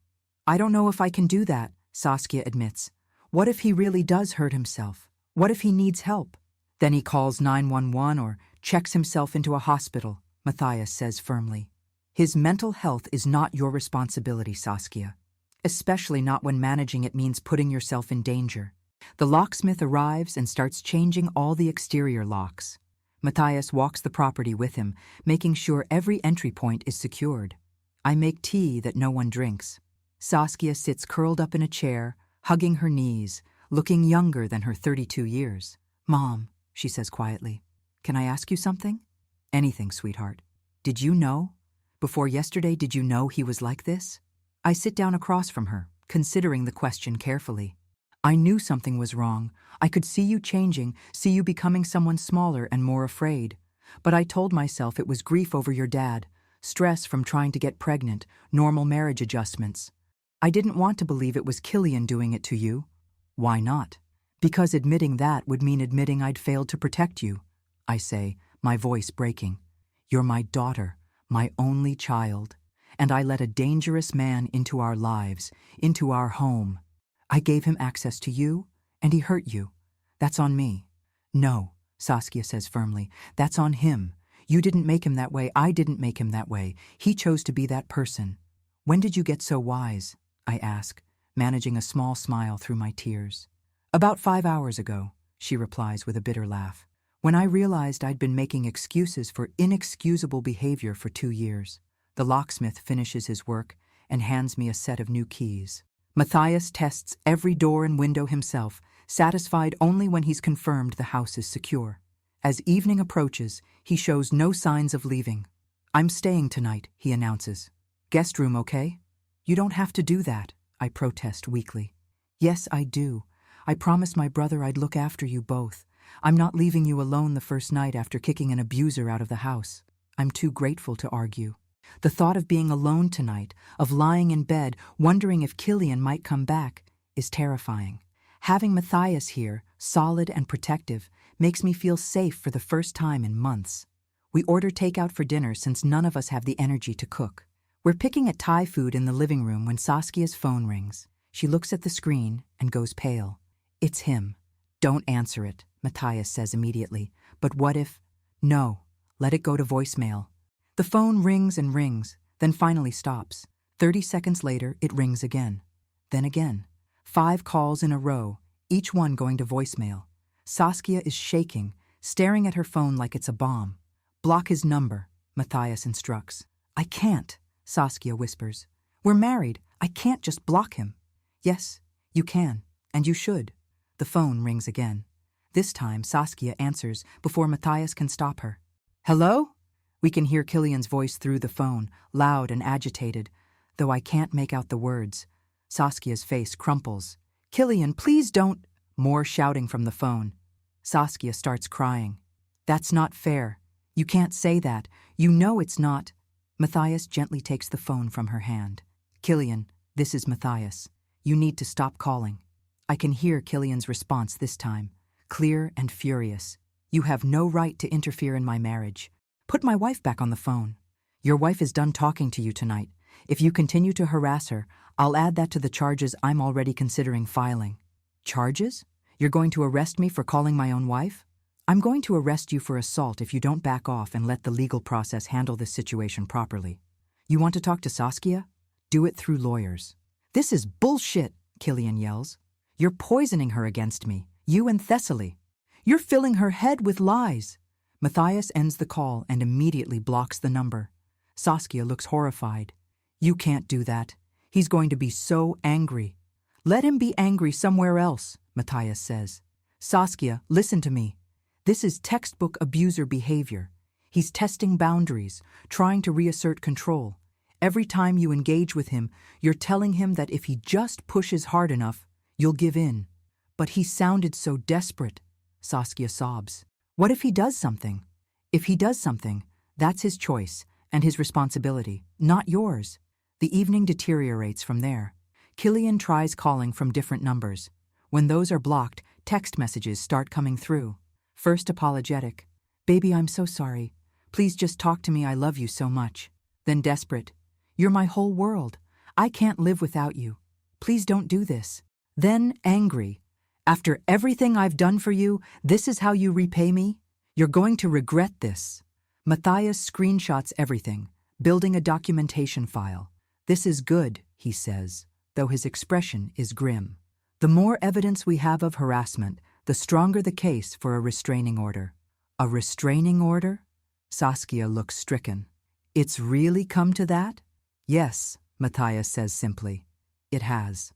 I don't know if I can do that, Saskia admits. What if he really does hurt himself? What if he needs help? Then he calls 911 or checks himself into a hospital, Matthias says firmly. His mental health is not your responsibility, Saskia. Especially not when managing it means putting yourself in danger. The locksmith arrives and starts changing all the exterior locks. Matthias walks the property with him, making sure every entry point is secured. I make tea that no one drinks. Saskia sits curled up in a chair, hugging her knees, looking younger than her 32 years. Mom, she says quietly, can I ask you something? Anything, sweetheart. Did you know? Before yesterday, did you know he was like this? I sit down across from her, considering the question carefully. I knew something was wrong. I could see you changing, see you becoming someone smaller and more afraid. But I told myself it was grief over your dad, stress from trying to get pregnant, normal marriage adjustments. I didn't want to believe it was Killian doing it to you. Why not? Because admitting that would mean admitting I'd failed to protect you. I say, my voice breaking. You're my daughter, my only child, and I let a dangerous man into our lives, into our home. I gave him access to you, and he hurt you. That's on me. No, Saskia says firmly, that's on him. You didn't make him that way, I didn't make him that way. He chose to be that person. When did you get so wise? I ask, managing a small smile through my tears. About 5 hours ago, she replies with a bitter laugh, when I realized I'd been making excuses for inexcusable behavior for 2 years. The locksmith finishes his work and hands me a set of new keys. Matthias tests every door and window himself, satisfied only when he's confirmed the house is secure. As evening approaches, he shows no signs of leaving. I'm staying tonight, he announces. Guest room okay? You don't have to do that, I protest weakly. Yes, I do. I promised my brother I'd look after you both. I'm not leaving you alone the first night after kicking an abuser out of the house. I'm too grateful to argue. The thought of being alone tonight, of lying in bed, wondering if Killian might come back, is terrifying. Having Matthias here, solid and protective, makes me feel safe for the first time in months. We order takeout for dinner since none of us have the energy to cook. We're picking at Thai food in the living room when Saskia's phone rings. She looks at the screen and goes pale. It's him. Don't answer it, Matthias says immediately. But what if? No, let it go to voicemail. The phone rings and rings, then finally stops. 30 seconds later, it rings again. Then again. 5 calls in a row, each one going to voicemail. Saskia is shaking, staring at her phone like it's a bomb. Block his number, Matthias instructs. I can't, Saskia whispers. We're married. I can't just block him. Yes, you can, and you should. The phone rings again. This time, Saskia answers before Matthias can stop her. Hello? We can hear Killian's voice through the phone, loud and agitated, though I can't make out the words. Saskia's face crumples. Killian, please don't... More shouting from the phone. Saskia starts crying. That's not fair. You can't say that. You know it's not. Matthias gently takes the phone from her hand. Killian, this is Matthias. You need to stop calling. I can hear Killian's response this time, clear and furious. You have no right to interfere in my marriage. Put my wife back on the phone. Your wife is done talking to you tonight. If you continue to harass her, I'll add that to the charges I'm already considering filing. Charges? You're going to arrest me for calling my own wife? I'm going to arrest you for assault if you don't back off and let the legal process handle this situation properly. You want to talk to Saskia? Do it through lawyers. This is bullshit, Killian yells. You're poisoning her against me, you and Thessaly. You're filling her head with lies. Matthias ends the call and immediately blocks the number. Saskia looks horrified. You can't do that. He's going to be so angry. Let him be angry somewhere else, Matthias says. Saskia, listen to me. This is textbook abuser behavior. He's testing boundaries, trying to reassert control. Every time you engage with him, you're telling him that if he just pushes hard enough, you'll give in. But he sounded so desperate, Saskia sobs. What if he does something? If he does something, that's his choice and his responsibility, not yours. The evening deteriorates from there. Killian tries calling from different numbers. When those are blocked, text messages start coming through. First apologetic. Baby, I'm so sorry. Please just talk to me, I love you so much. Then desperate. You're my whole world. I can't live without you. Please don't do this. Then angry. After everything I've done for you, this is how you repay me? You're going to regret this. Matthias screenshots everything, building a documentation file. This is good, he says, though his expression is grim. The more evidence we have of harassment, the stronger the case for a restraining order. A restraining order? Saskia looks stricken. It's really come to that? Yes, Matthias says simply. It has.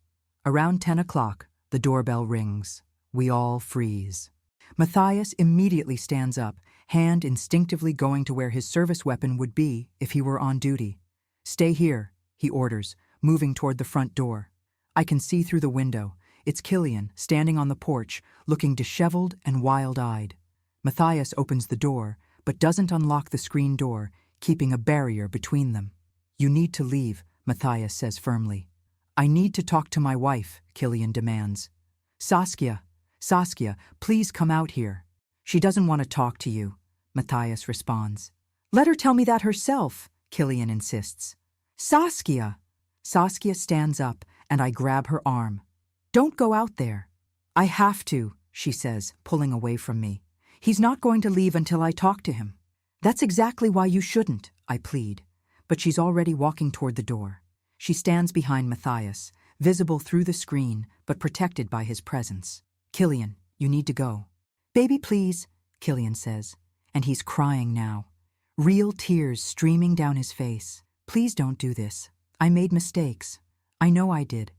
Around 10 o'clock, the doorbell rings. We all freeze. Matthias immediately stands up, hand instinctively going to where his service weapon would be if he were on duty. Stay here, he orders, moving toward the front door. I can see through the window. It's Killian, standing on the porch, looking disheveled and wild-eyed. Matthias opens the door, but doesn't unlock the screen door, keeping a barrier between them. You need to leave, Matthias says firmly. I need to talk to my wife, Killian demands. Saskia, please come out here. She doesn't want to talk to you, Matthias responds. Let her tell me that herself, Killian insists. Saskia stands up, and I grab her arm. Don't go out there. I have to, she says, pulling away from me. He's not going to leave until I talk to him. That's exactly why you shouldn't, I plead. But she's already walking toward the door. She stands behind Matthias, visible through the screen, but protected by his presence. Killian, you need to go. Baby, please, Killian says, and he's crying now. Real tears streaming down his face. Please don't do this. I made mistakes. I know I did.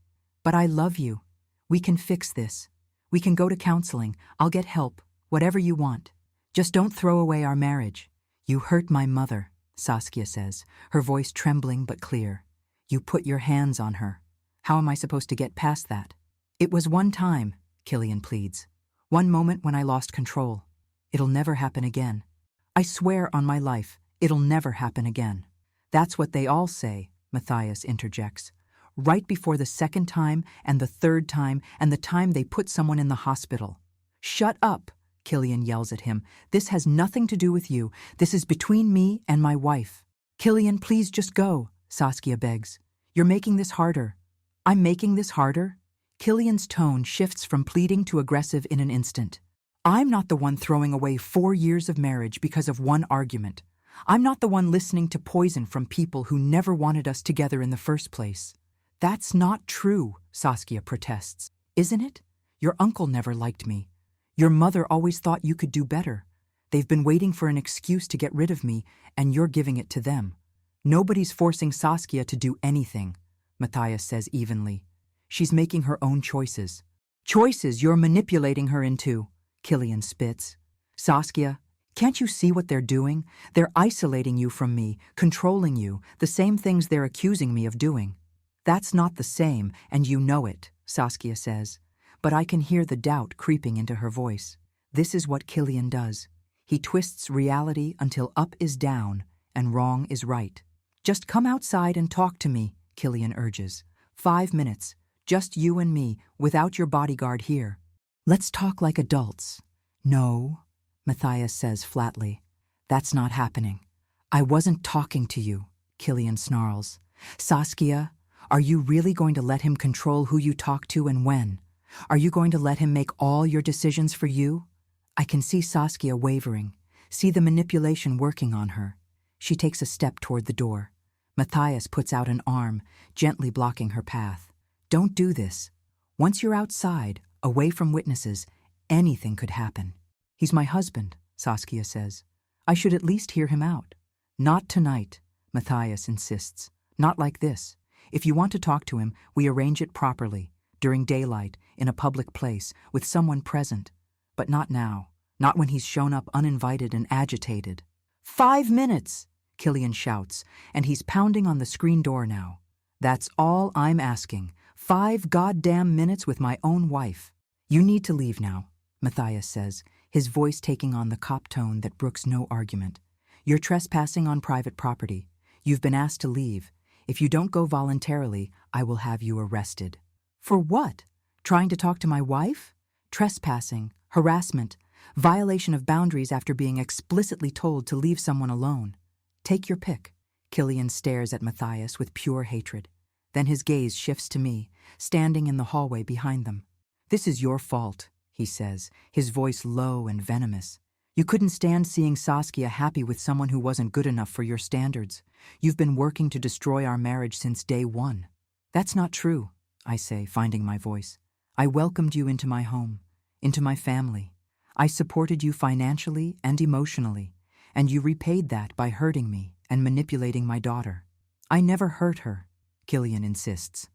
But I love you. We can fix this. We can go to counseling. I'll get help. Whatever you want. Just don't throw away our marriage. You hurt my mother, Saskia says, her voice trembling but clear. You put your hands on her. How am I supposed to get past that? It was one time, Killian pleads. One moment when I lost control. It'll never happen again. I swear on my life, it'll never happen again. That's what they all say, Matthias interjects. Right before the second time and the third time and the time they put someone in the hospital. Shut up, Killian yells at him. This has nothing to do with you. This is between me and my wife. Killian, please just go, Saskia begs. You're making this harder. I'm making this harder? Killian's tone shifts from pleading to aggressive in an instant. I'm not the one throwing away 4 years of marriage because of one argument. I'm not the one listening to poison from people who never wanted us together in the first place. That's not true, Saskia protests. Isn't it? Your uncle never liked me. Your mother always thought you could do better. They've been waiting for an excuse to get rid of me, and you're giving it to them. Nobody's forcing Saskia to do anything, Matthias says evenly. She's making her own choices. Choices you're manipulating her into, Killian spits. Saskia, can't you see what they're doing? They're isolating you from me, controlling you, the same things they're accusing me of doing. That's not the same, and you know it, Saskia says. But I can hear the doubt creeping into her voice. This is what Killian does. He twists reality until up is down and wrong is right. Just come outside and talk to me, Killian urges. 5 minutes, just you and me, without your bodyguard here. Let's talk like adults. No, Matthias says flatly. That's not happening. I wasn't talking to you, Killian snarls. Saskia, are you really going to let him control who you talk to and when? Are you going to let him make all your decisions for you? I can see Saskia wavering, see the manipulation working on her. She takes a step toward the door. Matthias puts out an arm, gently blocking her path. Don't do this. Once you're outside, away from witnesses, anything could happen. He's my husband, Saskia says. I should at least hear him out. Not tonight, Matthias insists. Not like this. If you want to talk to him, we arrange it properly, during daylight, in a public place, with someone present. But not now. Not when he's shown up uninvited and agitated. 5 minutes, Killian shouts, and he's pounding on the screen door now. That's all I'm asking. 5 goddamn minutes with my own wife. You need to leave now, Matthias says, his voice taking on the cop tone that brooks no argument. You're trespassing on private property. You've been asked to leave. If you don't go voluntarily, I will have you arrested. For what? Trying to talk to my wife? Trespassing, harassment, violation of boundaries after being explicitly told to leave someone alone. Take your pick. Killian stares at Matthias with pure hatred. Then his gaze shifts to me, standing in the hallway behind them. This is your fault, he says, his voice low and venomous. You couldn't stand seeing Saskia happy with someone who wasn't good enough for your standards. You've been working to destroy our marriage since day one. That's not true, I say, finding my voice. I welcomed you into my home, into my family. I supported you financially and emotionally, and you repaid that by hurting me and manipulating my daughter. I never hurt her, Killian insists.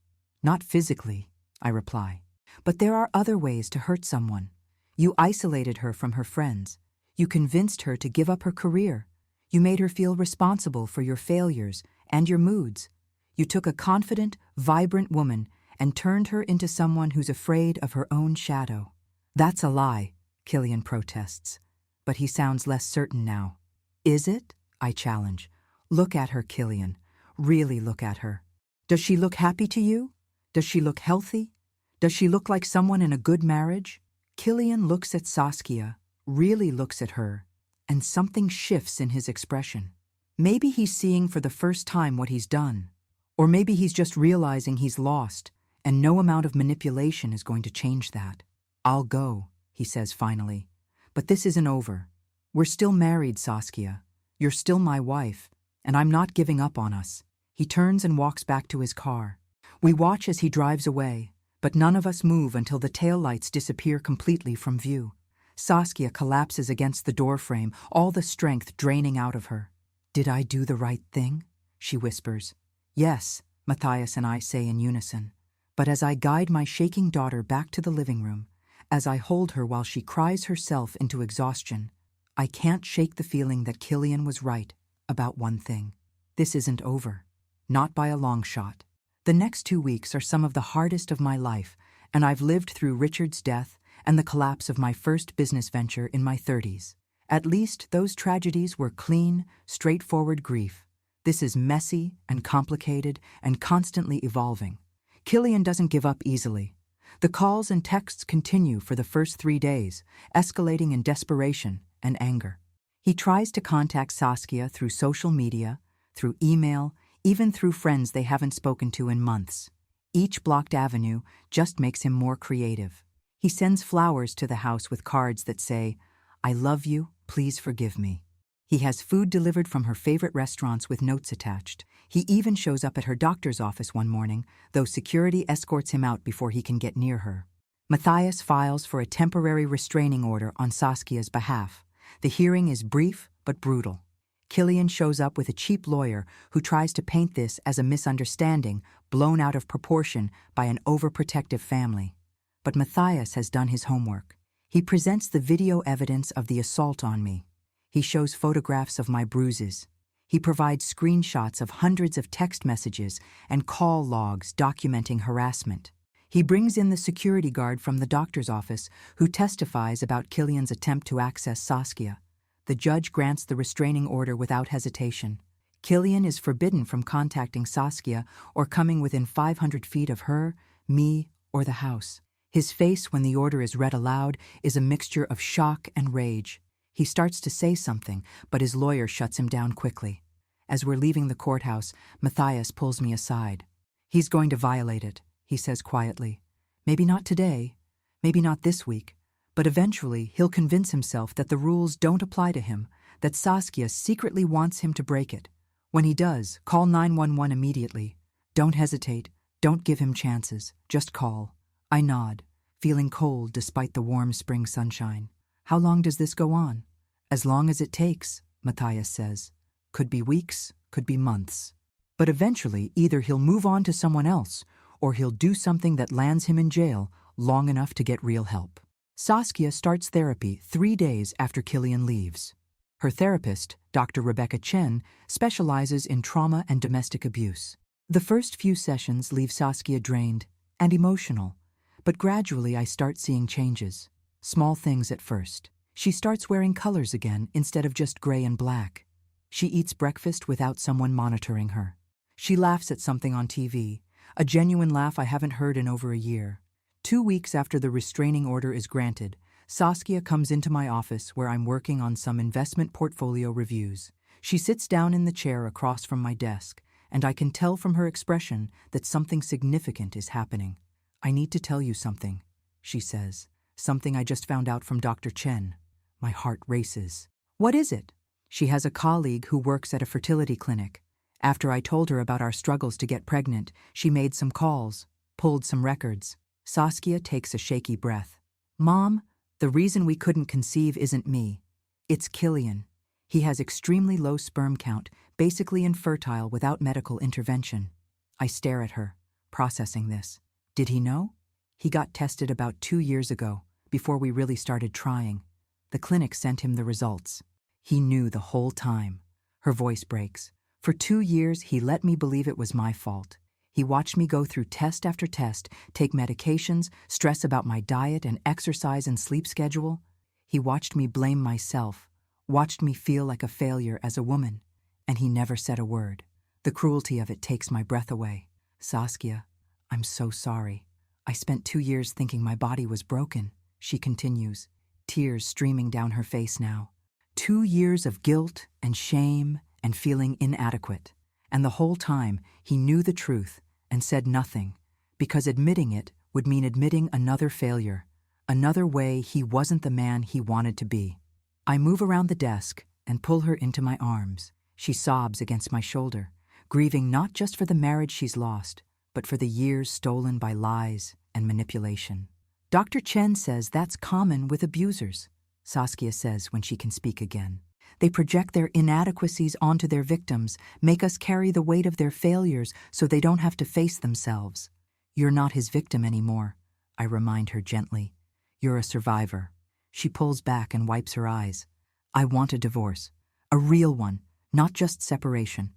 Not physically, I reply. But there are other ways to hurt someone. You isolated her from her friends. You convinced her to give up her career. You made her feel responsible for your failures and your moods. You took a confident, vibrant woman and turned her into someone who's afraid of her own shadow. That's a lie, Killian protests. But he sounds less certain now. Is it? I challenge. Look at her, Killian. Really look at her. Does she look happy to you? Does she look healthy? Does she look like someone in a good marriage? Killian looks at Saskia, really looks at her, and something shifts in his expression. Maybe he's seeing for the first time what he's done. Or maybe he's just realizing he's lost, and no amount of manipulation is going to change that. I'll go, he says finally. But this isn't over. We're still married, Saskia. You're still my wife, and I'm not giving up on us. He turns and walks back to his car. We watch as he drives away, but none of us move until the taillights disappear completely from view. Saskia collapses against the doorframe, all the strength draining out of her. Did I do the right thing? She whispers. Yes, Matthias and I say in unison. But as I guide my shaking daughter back to the living room, as I hold her while she cries herself into exhaustion, I can't shake the feeling that Killian was right about one thing. This isn't over. Not by a long shot. The next 2 weeks are some of the hardest of my life, and I've lived through Richard's death and the collapse of my first business venture in my 30s. At least those tragedies were clean, straightforward grief. This is messy and complicated and constantly evolving. Killian doesn't give up easily. The calls and texts continue for the first 3 days, escalating in desperation and anger. He tries to contact Saskia through social media, through email, even through friends they haven't spoken to in months. Each blocked avenue just makes him more creative. He sends flowers to the house with cards that say, "I love you, please forgive me." He has food delivered from her favorite restaurants with notes attached. He even shows up at her doctor's office one morning, though security escorts him out before he can get near her. Matthias files for a temporary restraining order on Saskia's behalf. The hearing is brief but brutal. Killian shows up with a cheap lawyer who tries to paint this as a misunderstanding blown out of proportion by an overprotective family. But Matthias has done his homework. He presents the video evidence of the assault on me. He shows photographs of my bruises. He provides screenshots of hundreds of text messages and call logs documenting harassment. He brings in the security guard from the doctor's office who testifies about Killian's attempt to access Saskia. The judge grants the restraining order without hesitation. Killian is forbidden from contacting Saskia or coming within 500 feet of her, me, or the house. His face when the order is read aloud is a mixture of shock and rage. He starts to say something, but his lawyer shuts him down quickly. As we're leaving the courthouse, Matthias pulls me aside. He's going to violate it, he says quietly. Maybe not today, maybe not this week, but eventually he'll convince himself that the rules don't apply to him, that Saskia secretly wants him to break it. When he does, call 911 immediately. Don't hesitate. Don't give him chances. Just call. I nod, feeling cold despite the warm spring sunshine. How long does this go on? As long as it takes, Matthias says. Could be weeks, could be months. But eventually, either he'll move on to someone else, or he'll do something that lands him in jail long enough to get real help. Saskia starts therapy 3 days after Killian leaves. Her therapist, Dr. Rebecca Chen, specializes in trauma and domestic abuse. The first few sessions leave Saskia drained and emotional, but gradually I start seeing changes. Small things at first. She starts wearing colors again instead of just gray and black. She eats breakfast without someone monitoring her. She laughs at something on TV, a genuine laugh I haven't heard in over a year. 2 weeks after the restraining order is granted, Saskia comes into my office where I'm working on some investment portfolio reviews. She sits down in the chair across from my desk, and I can tell from her expression that something significant is happening. I need to tell you something, she says. Something I just found out from Dr. Chen. My heart races. What is it? She has a colleague who works at a fertility clinic. After I told her about our struggles to get pregnant, she made some calls, pulled some records. Saskia takes a shaky breath. Mom, the reason we couldn't conceive isn't me. It's Killian. He has extremely low sperm count, basically infertile without medical intervention. I stare at her, processing this. Did he know? He got tested about 2 years ago, before we really started trying. The clinic sent him the results. He knew the whole time. Her voice breaks. For 2 years, he let me believe it was my fault. He watched me go through test after test, take medications, stress about my diet and exercise and sleep schedule. He watched me blame myself, watched me feel like a failure as a woman, and he never said a word. The cruelty of it takes my breath away. Saskia, I'm so sorry. I spent 2 years thinking my body was broken, she continues, tears streaming down her face now. 2 years of guilt and shame and feeling inadequate. And the whole time, he knew the truth and said nothing, because admitting it would mean admitting another failure, another way he wasn't the man he wanted to be. I move around the desk and pull her into my arms. She sobs against my shoulder, grieving not just for the marriage she's lost, but for the years stolen by lies and manipulation. Dr. Chen says that's common with abusers, Saskia says when she can speak again. They project their inadequacies onto their victims, make us carry the weight of their failures so they don't have to face themselves. You're not his victim anymore, I remind her gently. You're a survivor. She pulls back and wipes her eyes. I want a divorce. A real one, not just separation.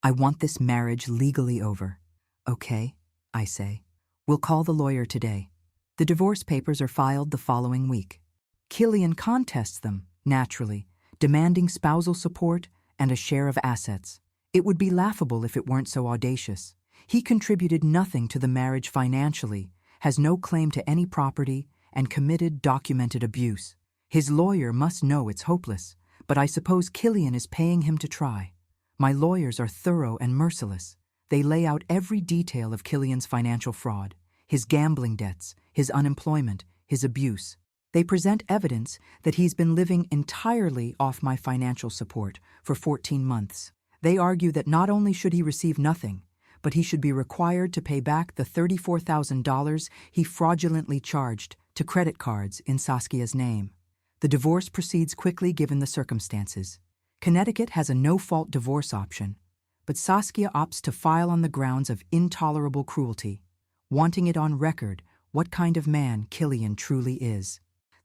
I want this marriage legally over. Okay, I say. We'll call the lawyer today. The divorce papers are filed the following week. Killian contests them, naturally, demanding spousal support and a share of assets. It would be laughable if it weren't so audacious. He contributed nothing to the marriage financially, has no claim to any property, and committed documented abuse. His lawyer must know it's hopeless, but I suppose Killian is paying him to try. My lawyers are thorough and merciless. They lay out every detail of Killian's financial fraud, his gambling debts, his unemployment, his abuse. They present evidence that he's been living entirely off my financial support for 14 months. They argue that not only should he receive nothing, but he should be required to pay back the $34,000 he fraudulently charged to credit cards in Saskia's name. The divorce proceeds quickly given the circumstances. Connecticut has a no-fault divorce option, but Saskia opts to file on the grounds of intolerable cruelty, wanting it on record what kind of man Killian truly is.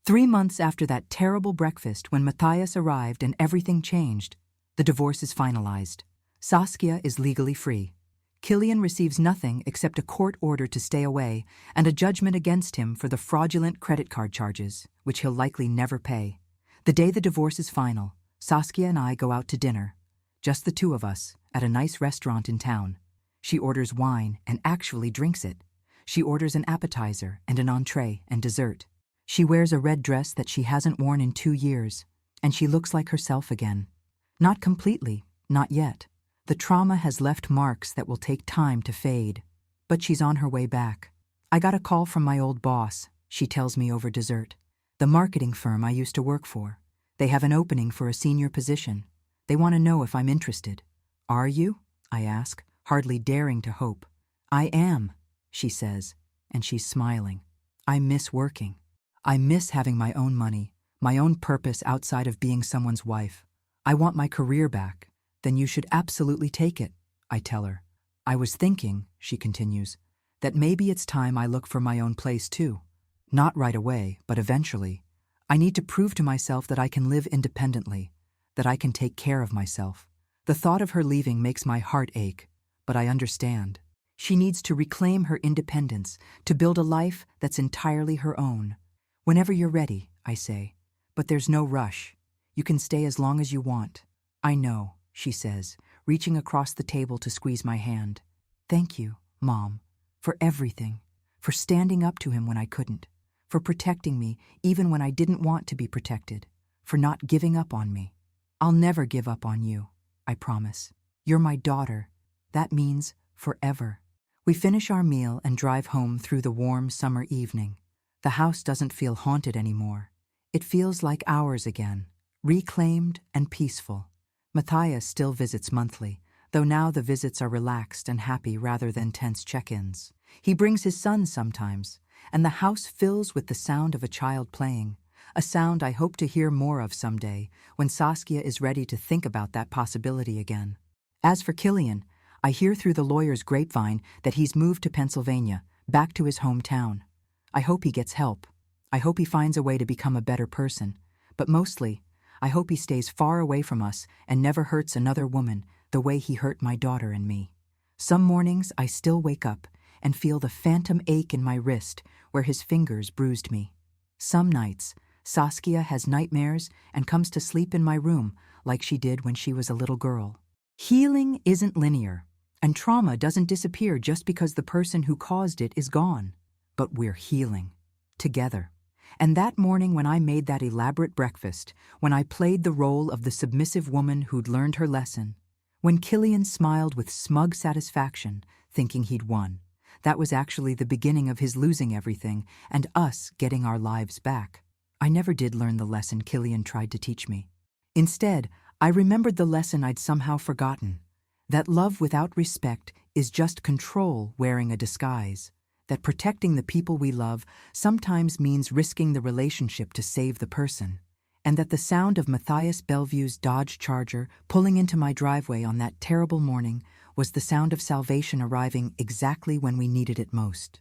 3 months after that terrible breakfast when Matthias arrived and everything changed, the divorce is finalized. Saskia is legally free. Killian receives nothing except a court order to stay away and a judgment against him for the fraudulent credit card charges, which he'll likely never pay. The day the divorce is final, Saskia and I go out to dinner, just the two of us, at a nice restaurant in town. She orders wine and actually drinks it. She orders an appetizer and an entree and dessert. She wears a red dress that she hasn't worn in 2 years, and she looks like herself again. Not completely, not yet. The trauma has left marks that will take time to fade, but she's on her way back. I got a call from my old boss, she tells me over dessert. The marketing firm I used to work for. They have an opening for a senior position. They want to know if I'm interested. Are you? I ask, hardly daring to hope. I am, she says, and she's smiling. I miss working. I miss having my own money, my own purpose outside of being someone's wife. I want my career back. Then you should absolutely take it, I tell her. I was thinking, she continues, that maybe it's time I look for my own place too. Not right away, but eventually. I need to prove to myself that I can live independently, that I can take care of myself. The thought of her leaving makes my heart ache, but I understand. She needs to reclaim her independence, to build a life that's entirely her own. Whenever you're ready, I say. But there's no rush. You can stay as long as you want. I know, she says, reaching across the table to squeeze my hand. Thank you, Mom, for everything, for standing up to him when I couldn't, for protecting me even when I didn't want to be protected, for not giving up on me. I'll never give up on you, I promise. You're my daughter. That means forever. We finish our meal and drive home through the warm summer evening. The house doesn't feel haunted anymore. It feels like ours again, reclaimed and peaceful. Matthias still visits monthly, though now the visits are relaxed and happy rather than tense check-ins. He brings his son sometimes, and the house fills with the sound of a child playing, a sound I hope to hear more of someday when Saskia is ready to think about that possibility again. As for Killian, I hear through the lawyer's grapevine that he's moved to Pennsylvania, back to his hometown. I hope he gets help. I hope he finds a way to become a better person. But mostly, I hope he stays far away from us and never hurts another woman the way he hurt my daughter and me. Some mornings I still wake up and feel the phantom ache in my wrist where his fingers bruised me. Some nights, Saskia has nightmares and comes to sleep in my room like she did when she was a little girl. Healing isn't linear, and trauma doesn't disappear just because the person who caused it is gone. But we're healing. Together. And that morning when I made that elaborate breakfast, when I played the role of the submissive woman who'd learned her lesson, when Killian smiled with smug satisfaction, thinking he'd won, that was actually the beginning of his losing everything and us getting our lives back. I never did learn the lesson Killian tried to teach me. Instead, I remembered the lesson I'd somehow forgotten, that love without respect is just control wearing a disguise, that protecting the people we love sometimes means risking the relationship to save the person, and that the sound of Matthias Bellevue's Dodge Charger pulling into my driveway on that terrible morning was the sound of salvation arriving exactly when we needed it most.